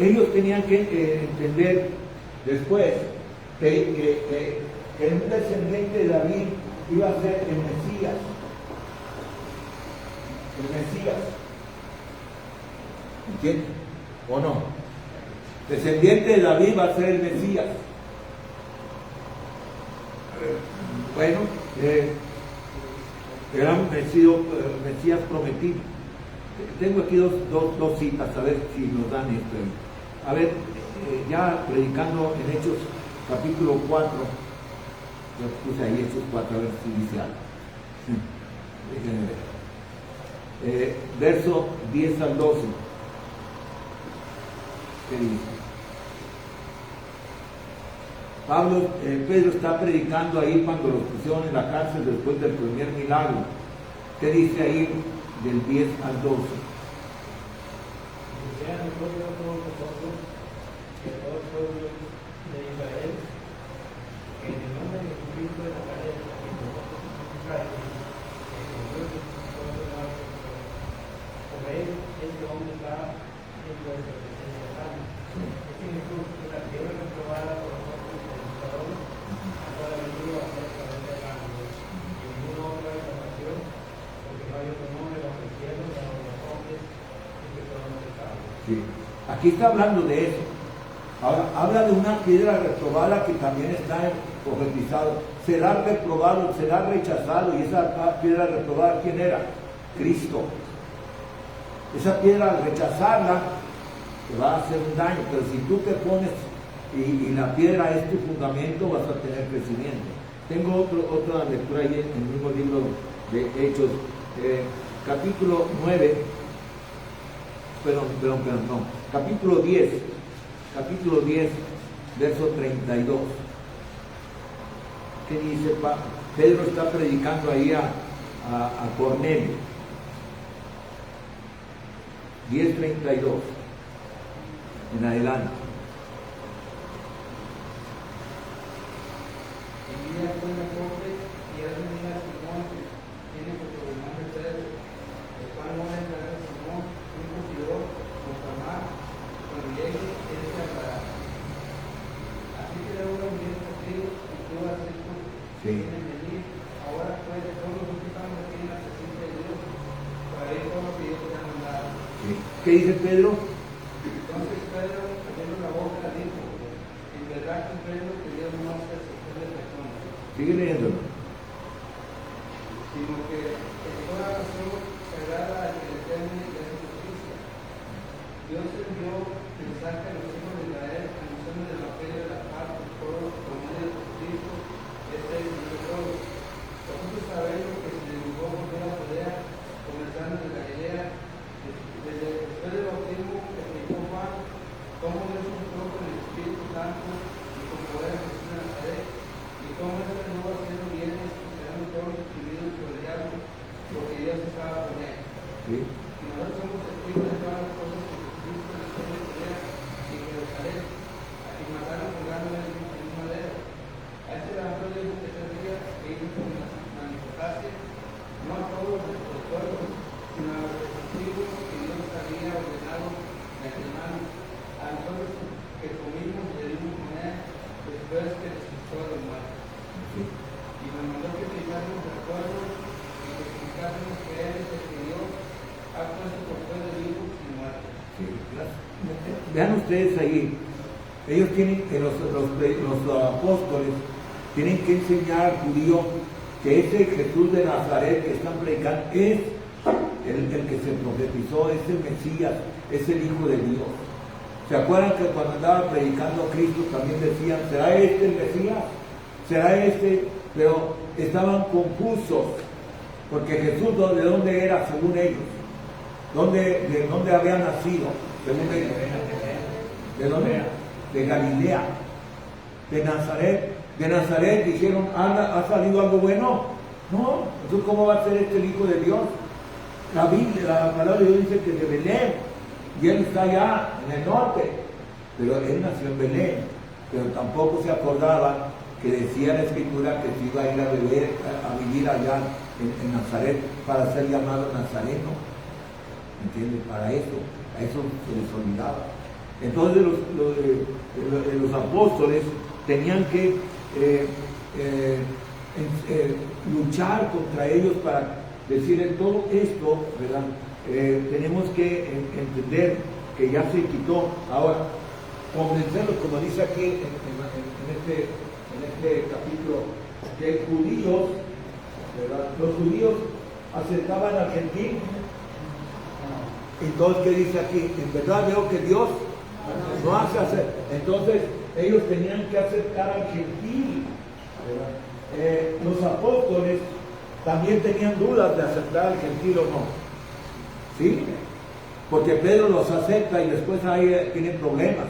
Ellos tenían que entender después que un descendiente de David iba a ser el Mesías. ¿Entienden? ¿O no? Descendiente de David va a ser el Mesías. Bueno, era un Mesías prometido. Tengo aquí dos citas, a ver si nos dan esto. A ver, ya predicando en Hechos capítulo 4, yo puse ahí Hechos 4, a ver si dice algo. Déjenme ver. Verso 10 al 12. ¿Qué dice? Pedro está predicando ahí cuando los pusieron en la cárcel después del primer milagro. ¿Qué dice ahí del 10 al 12? Sean nosotros todos nosotros, que todo el pueblo de Israel, que en el nombre de Jesucristo de Nazaret, que nosotros traemos, que Dios por él, este hombre está en vuestra presencia sana. Este Jesús, que la tierra reprobada por nosotros, ahora venido a hacer saber de la y ninguna otra salvación, porque no hay otro nombre bajo el cielo, bajo los hombres, en que podamos estar. Sí. Aquí está hablando de eso. Ahora, habla de una piedra reprobada que también está profetizado. Será reprobado, será rechazado. Y esa piedra reprobada, ¿quién era? Cristo. Esa piedra, al rechazarla, te va a hacer un daño. Pero si tú te pones y la piedra es tu fundamento, vas a tener crecimiento. Tengo otra lectura ahí en el mismo libro de Hechos, capítulo 9, perdón, no, capítulo 10, verso 32. ¿Qué dice Pedro? Está predicando ahí a Cornelio. 10:32 en adelante. Envía pues a Jope y haz venir a Simón, que tiene por sobrenombre Pedro, el cual no va a entregar a Simón, un curtidor, con Tamar, cuando llegue, él se hablará. Así que luego envié contigo y tú has hecho que quieren venir. Ahora pues, todos los que estamos aquí en la presencia de Dios, para ir todo lo que Dios te ha mandado. ¿Qué dice Pedro? Entonces Pedro, abriendo la boca, dijo: en verdad comprendo que Dios no se acepta de personas, Sigue leyéndolo. sino que en toda razón se agrada al que le teme y hace justicia. Dios envió mensaje a los hijos de Israel anunciando el evangelio de la paz por todos por medio de Cristo, este es el Señor de todos. Vosotros sabéis lo que se divulgó por toda la Judea, comenzando de Galilea, después del bautismo que predicó Juan, cómo Dios mostró con el Espíritu Santo y con poder a Jesús de Nazaret, y cómo él anduvo haciendo bienes y quedando todos los oprimidos por el diablo, porque Dios estaba con él. ¿Sí? Y nosotros somos testigos de todas las cosas que Jesucristo en la historia de Judea y Jerusalén, a quien mataron colgándole en un madero. A este levantó Dios en tercer día e hizo que manifestase, no a todos los pueblos, sino a los testigos que Dios había ordenado de antemano, a nosotros que comimos y le dimos comer después que resucitó de los muertos. Y nos mandó que predicásemos al pueblo y que explicásemos que Él es el que Dios ha puesto por fuera de vivos y muertos. Sí. Vean ustedes ahí, ellos tienen, los apóstoles tienen que enseñar al judío que ese Jesús de Nazaret que están predicando es el que se profetizó, es el Mesías, es el Hijo de Dios. ¿Se acuerdan que cuando andaba predicando a Cristo también decían, ¿será este el Mesías? ¿Será este? Pero estaban confusos, porque Jesús, ¿de dónde era según ellos? ¿De dónde había nacido? Según ellos. ¿De dónde? De Galilea, de Nazaret. De Nazaret dijeron, ¿ha salido algo bueno? No, entonces ¿cómo va a ser este el Hijo de Dios? La Biblia, la palabra de Dios dice que de Belén, y él está allá en el norte, pero él nació en Belén, pero tampoco se acordaba que decía la Escritura que se iba a ir a vivir allá en Nazaret para ser llamado Nazareno. ¿Entiendes? Para eso, a eso se les olvidaba. Entonces los apóstoles tenían que luchar contra ellos para decirles todo esto, ¿verdad? Tenemos que entender que ya se quitó. Ahora, convencerlos, como dice aquí en este capítulo, que judíos, ¿verdad? Los judíos aceptaban al gentil. Entonces, ¿qué dice aquí? En verdad veo que Dios no hace hacer. Entonces, ellos tenían que aceptar al gentil, ¿verdad? Los apóstoles también tenían dudas de aceptar al gentil o no. ¿Sí? Porque Pedro los acepta y después ahí tienen problemas.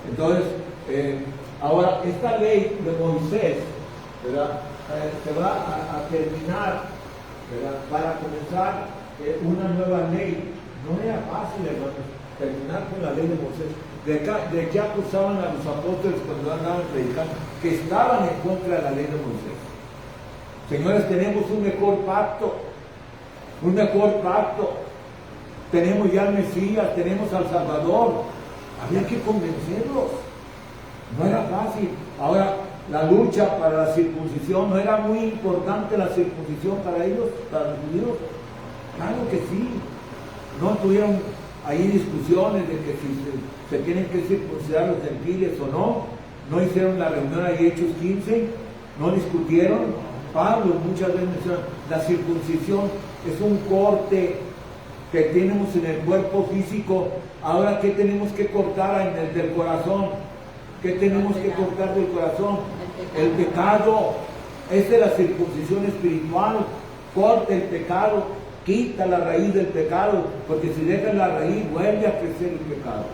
Entonces, ahora, esta ley de Moisés, ¿verdad? Se va a terminar, ¿verdad? Para comenzar una nueva ley. No era fácil, hermanos, terminar con la ley de Moisés. ¿De qué acusaban a los apóstoles cuando andaban predicando? Que estaban en contra de la ley de Moisés. Señores, tenemos un mejor pacto. Un mejor pacto. Tenemos ya al Mesías, tenemos al Salvador. Había que convencerlos. No era fácil. Ahora, la lucha para la circuncisión, ¿no era muy importante la circuncisión para ellos, para los judíos? Claro que sí. No tuvieron ahí discusiones de que si se tienen que circuncidar los gentiles o no. No hicieron la reunión ahí Hechos 15, no discutieron. Pablo muchas veces menciona, la circuncisión es un corte que tenemos en el cuerpo físico. Ahora, ¿qué tenemos que cortar en el del corazón? ¿Qué tenemos que cortar del corazón? El pecado. Esa es la circuncisión espiritual. Corta el pecado, quita la raíz del pecado, porque si dejas la raíz vuelve a crecer el pecado.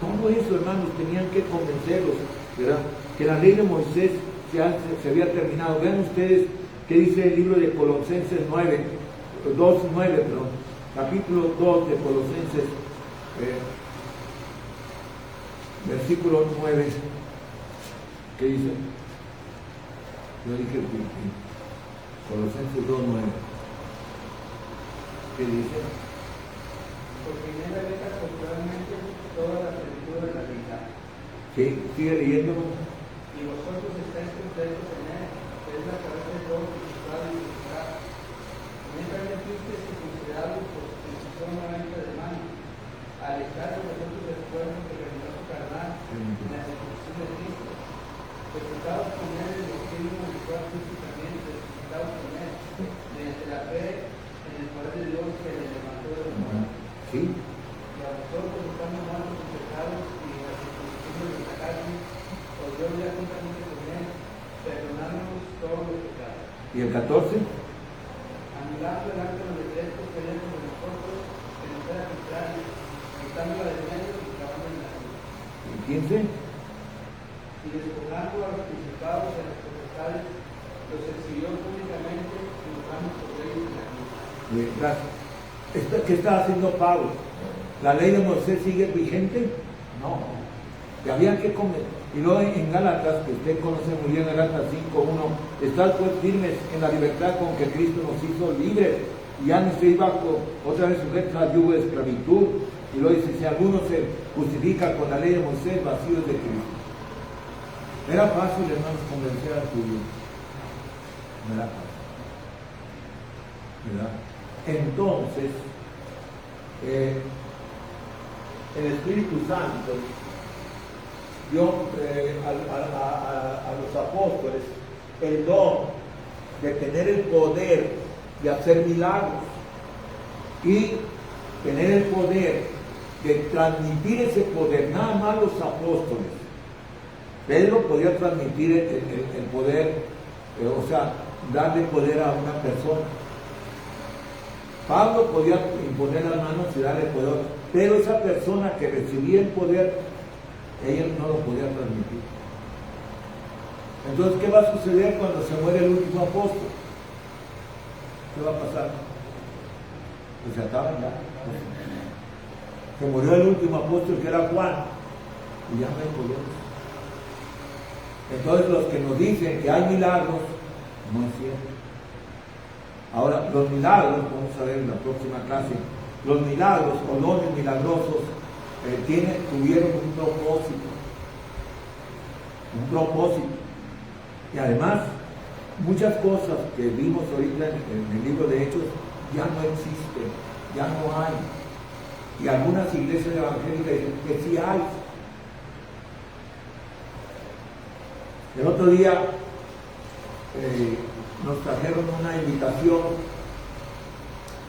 Todo eso, hermanos, tenían que convencerlos, ¿verdad? Que la ley de Moisés se había terminado. Vean ustedes qué dice el libro de Colosenses 2:9, perdón, capítulo 2 de Colosenses, versículo 9. ¿Qué dice? Yo dije Colosenses 2:9. ¿Qué dice? Porque en él habita culturalmente toda la plenitud de la vida. Sí, sigue leyendo. Y vosotros estáis completos en él, que es la cabeza de todo principado y principal. En él también fuisteis circuncidados por circuncisión nuevamente de mano, al estar de vosotros el cuerpo que realizó su carnal en la circuncisión de Cristo, sepultados con él en el espíritu en el cual fuisteis también resucitados con él, mediante la fe en el poder de Dios que le levantó de los muertos. Sí. Y a vosotros estando muertos en pecados y en la circuncisión de nuestra carne, os dio ya juntamente con él, perdonándonos todos los pecados. ¿Y el 14? Anulando el acto de decreto que hay entre nosotros, que nos era contrario, quitando la de medio y clavando en la cruz. ¿Y 15? Y despojando a los principados y a los potestades, los exhibió públicamente, colocando sobre ellos en la cruz. Bien, gracias. ¿Qué está haciendo Pablo? ¿La ley de Moisés sigue vigente? No. Que habían que comer. Y luego en Gálatas, que usted conoce muy bien, Gálatas 5:1, estad pues firmes en la libertad con que Cristo nos hizo libres, y ya no se iba otra vez sujetos al yugo de esclavitud. Y luego dice, si alguno se justifica con la ley de Moisés, vacío es de Cristo. Era fácil, hermanos, convencer al judío. No era fácil. ¿Verdad? Entonces, el Espíritu Santo dio a los apóstoles el don de tener el poder de hacer milagros y tener el poder de transmitir ese poder, nada más los apóstoles. Pedro podía transmitir el poder, o sea, darle poder a una persona. Pablo podía imponer las manos y darle poder, pero esa persona que recibía el poder, ella no lo podía transmitir. Entonces, ¿qué va a suceder cuando se muere el último apóstol? ¿Qué va a pasar? Pues se acaban ya. Se murió el último apóstol, que era Juan, y ya no hay poder. Entonces, los que nos dicen que hay milagros, no es cierto. Ahora, los milagros, vamos a ver en la próxima clase, los milagros o dones milagrosos tuvieron un propósito. Y además, muchas cosas que vimos ahorita en el libro de Hechos ya no existen, ya no hay. Y algunas iglesias evangélicas dicen que sí hay. El otro día nos trajeron una invitación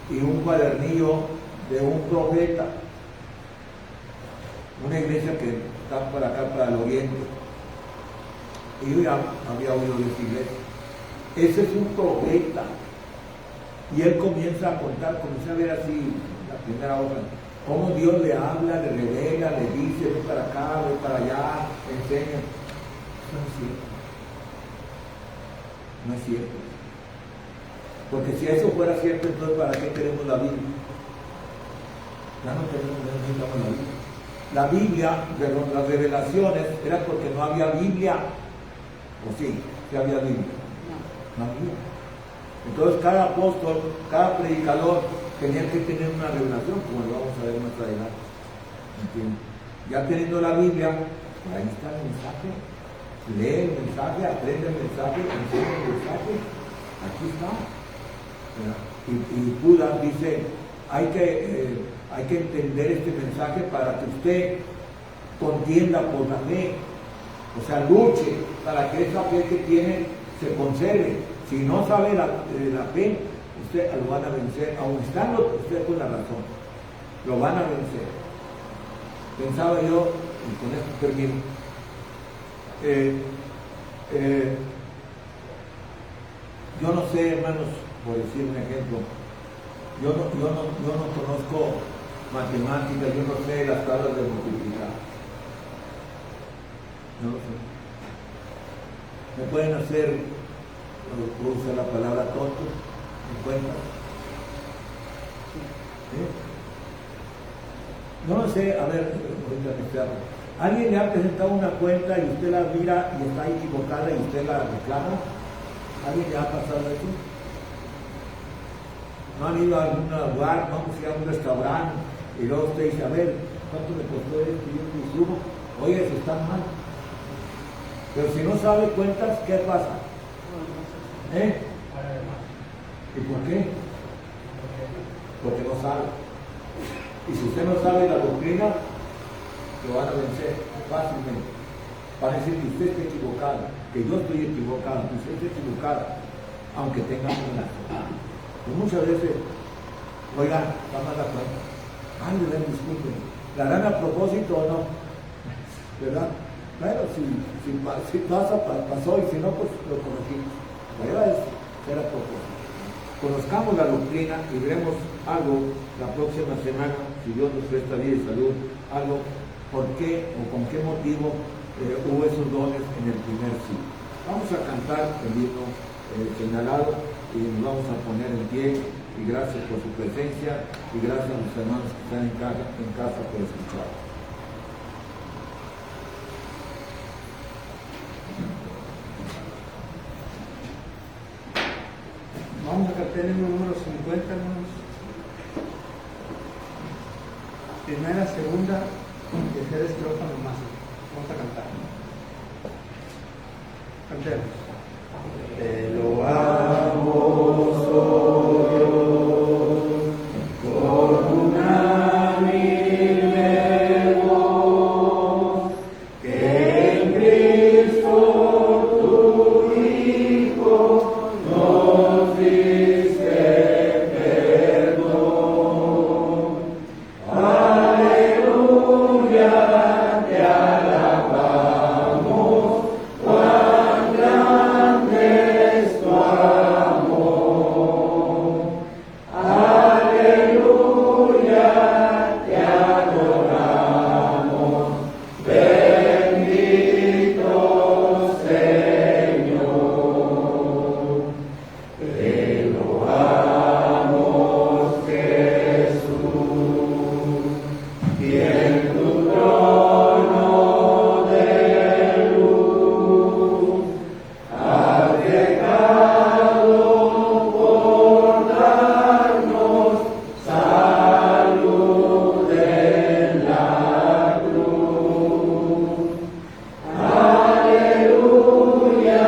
y un cuadernillo de un profeta, una iglesia que está por acá, para el oriente, y yo ya había oído de esa iglesia. Ese es un profeta, y él comienza a contar, comienza a ver así la primera hoja, cómo Dios le habla, le revela, le dice, ve para acá, ve para allá, enseña. No es cierto. No es cierto. Porque si eso fuera cierto, entonces ¿para qué queremos la Biblia? Ya no necesitamos la Biblia. La Biblia, las revelaciones, era porque no había Biblia. ¿O sí? ¿Sí había Biblia? No había. Entonces cada apóstol, cada predicador tenía que tener una revelación, como lo vamos a ver más adelante. ¿Entiendes? Ya teniendo la Biblia, ahí está el mensaje. Lee el mensaje, aprende el mensaje, enseña el mensaje. Aquí está. Y Judas dice, hay que entender este mensaje para que usted contienda por la fe, o sea, luche para que esa fe que tiene se conserve. Si no sabe la fe, usted lo van a vencer, aun estando usted con la razón, lo van a vencer. Pensaba yo, y con esto termino, yo no sé, hermanos, por decir un ejemplo, yo no conozco matemáticas, yo no sé las tablas de multiplicar. No lo sé. ¿Me pueden hacer, puedo usar la palabra tonto, en cuenta? No lo sé, a ver, ¿alguien le ha presentado una cuenta y usted la mira y está equivocada y usted la reclama? ¿Alguien le ha pasado eso? ¿No han ido a algún lugar, vamos a ir a un restaurante y luego usted dice, a ver, ¿cuánto me costó esto? Y yo te subo, oye, eso está mal. Pero si no sabe cuentas, ¿qué pasa? ¿Y por qué? Porque no sabe. Y si usted no sabe la doctrina, lo van a vencer fácilmente. Van a decir que usted está equivocado, que yo estoy equivocado, que usted está equivocado, aunque tenga una razón. Y muchas veces, oigan, vamos a la cuenta. Ay, le den disculpen. ¿La harán a propósito o no? ¿Verdad? Bueno, si pasa, pasó, y si no, pues lo corregimos. La idea es ser a propósito. Conozcamos la doctrina y veremos algo la próxima semana, si Dios nos presta vida y salud, algo por qué o con qué motivo hubo esos dones en el primer siglo. Vamos a cantar el himno señalado y nos vamos a poner en pie, y gracias por su presencia y gracias a los hermanos que están en casa por escuchar. Vamos a cantar el número 50, hermanos. Primera, segunda, tercera estrofa nomás. Vamos a cantar. Cantemos. Te lo amo, oh Dios, con una humilde voz, que en Cristo tu Hijo nos diste perdón. Aleluya, te alabamos, cuán grande es tu amor. Aleluya, te adoramos, bendito Señor. Te loamos, Jesús, y en tu trono de luz has dejado por darnos salud en la cruz. Aleluya,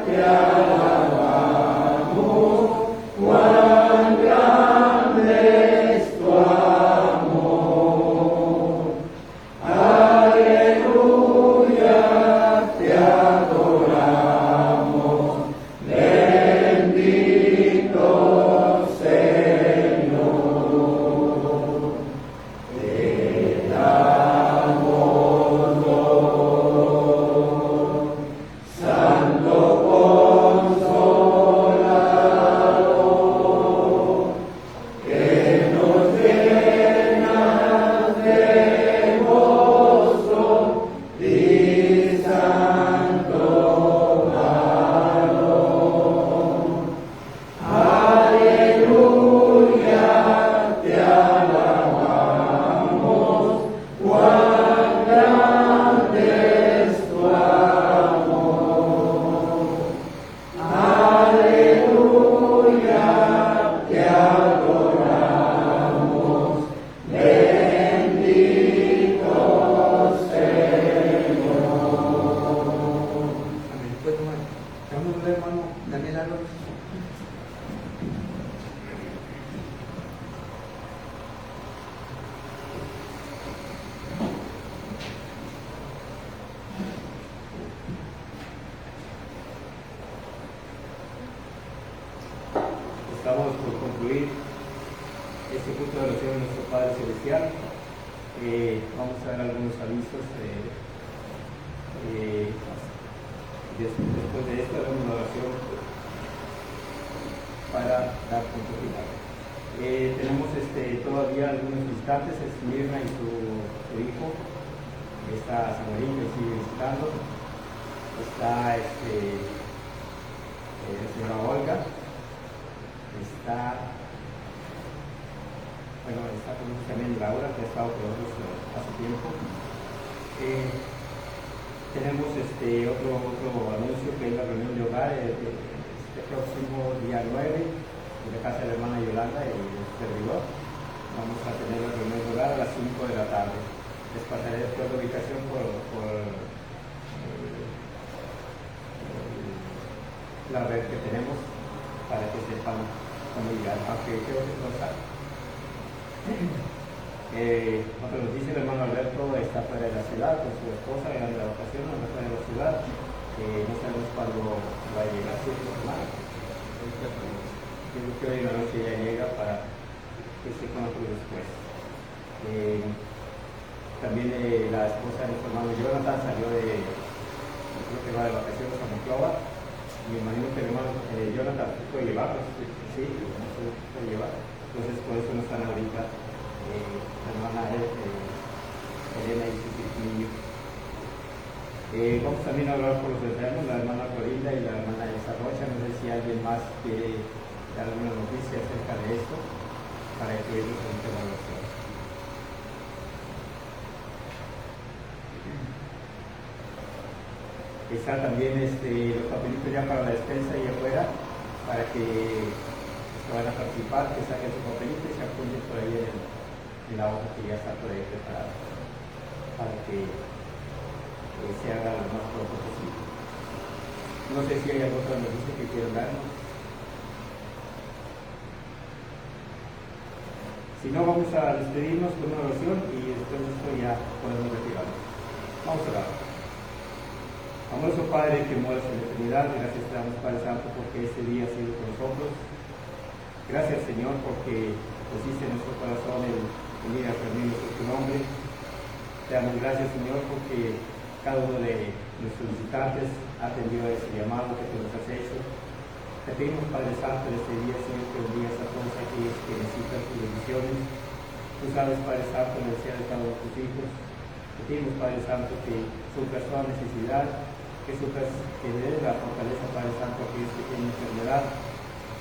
te alabamos, cuán grande es tu amor. Aleluya, te adoramos, bendito Señor. Te damos honor, Santo Consolador, que nos llenas de gozo y santo valor. Aleluya, te alabamos, cuán grande es tu amor. Aleluya, te adoramos, bendito Señor. Amén. Pues, hermano, llamémosle, hermano Daniel Álvarez. Estamos por concluir este culto de oración de nuestro Padre Celestial. Vamos a dar algunos avisos. Después de esto haremos una oración para dar punto final. Tenemos todavía algunos instantes, Esmirna y su hijo, está San Marino y sigue visitando. Está la señora Olga. Está con nosotros también Laura, que ha estado con nosotros hace tiempo. Tenemos otro anuncio, que es la reunión de hogar este próximo día 9 en la casa de la hermana Yolanda y el servidor. Vamos a tener la reunión de hogar a las 5 de la tarde. Les pasaré después la ubicación por la red que tenemos para que sepan cómo llegar, aunque creo que no saben. Lo que nos dice el hermano Alberto, está fuera de la ciudad con su esposa, en la vacación, no fuera de la ciudad. No sabemos cuándo va a llegar, si es la semana. Yo creo que hoy en la noche ya llega para que se conozca después. También la esposa de nuestro hermano Jonathan salió creo que va de vacaciones a Monclova. Me imagino que el hermano Jonathan se puede llevar, pues, sí, se puede llevar. Entonces por eso no están ahorita la hermana Elena y su niño. Vamos también a hablar por los enfermos, la hermana Florinda y la hermana Elsa Rocha. No sé si alguien más quiere dar alguna noticia acerca de esto para que ellos entren a la oración. Está también los papelitos ya para la despensa y afuera, para que van a participar, que saquen su papelito y se apunten por ahí en la hoja que ya está por ahí preparada, para que se haga lo más pronto posible. No sé si hay alguna otra noticia que quieran darnos. Si no, vamos a despedirnos con una oración y después de esto ya podemos retirarnos. Vamos a orar. Amoroso Padre que moras en la eternidad, gracias te damos, Padre Santo, porque este día ha sido con nosotros. Gracias, Señor, porque pusiste en nuestro corazón el venir a servirnos en tu nombre. Te damos gracias, Señor, porque cada uno de nuestros visitantes ha atendido a ese llamado que tú nos has hecho. Te pedimos, Padre Santo, en este día, Señor, que bendigas a todos aquellos que necesitan tus bendiciones. Tú sabes, Padre Santo, la necesidad de cada uno de tus hijos. Te pedimos, Padre Santo, que suplas toda necesidad, que suplas, que le des la fortaleza, Padre Santo, a aquellos que tienen enfermedad.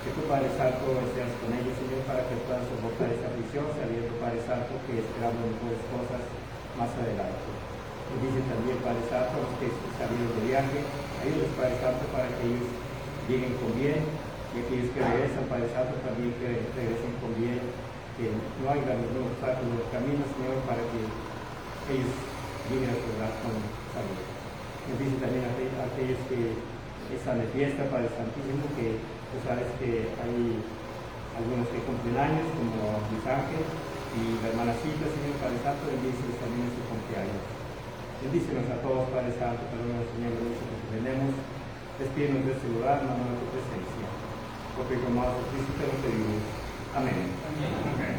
Que tú, Padre Santo, estés con ellos, Señor, para que puedan soportar esta aflicción, sabiendo, Padre Santo, que esperamos mejores cosas más adelante. Nos dice también, Padre Santo, los que salieron de viaje, ayúdanos, Padre Santo, para que ellos lleguen con bien, y aquellos que regresan, Padre Santo, también que regresen con bien, que no haya ningún obstáculo en los caminos, Señor, para que ellos lleguen a su hogar con salud. Nos dice también a aquellos que están de fiesta, Padre Santísimo, que tú sabes que hay algunos que cumplen años, como Luis Ángel y la hermana Cita, Señor Padre Santo, bendícenos también en su cumpleaños. Bendícenos a todos, Padre Santo, cada uno de los Señor, que tenemos. Despídenos de este lugar, no de tu presencia. Porque como a Cristo te lo pedimos. Amén. Amén.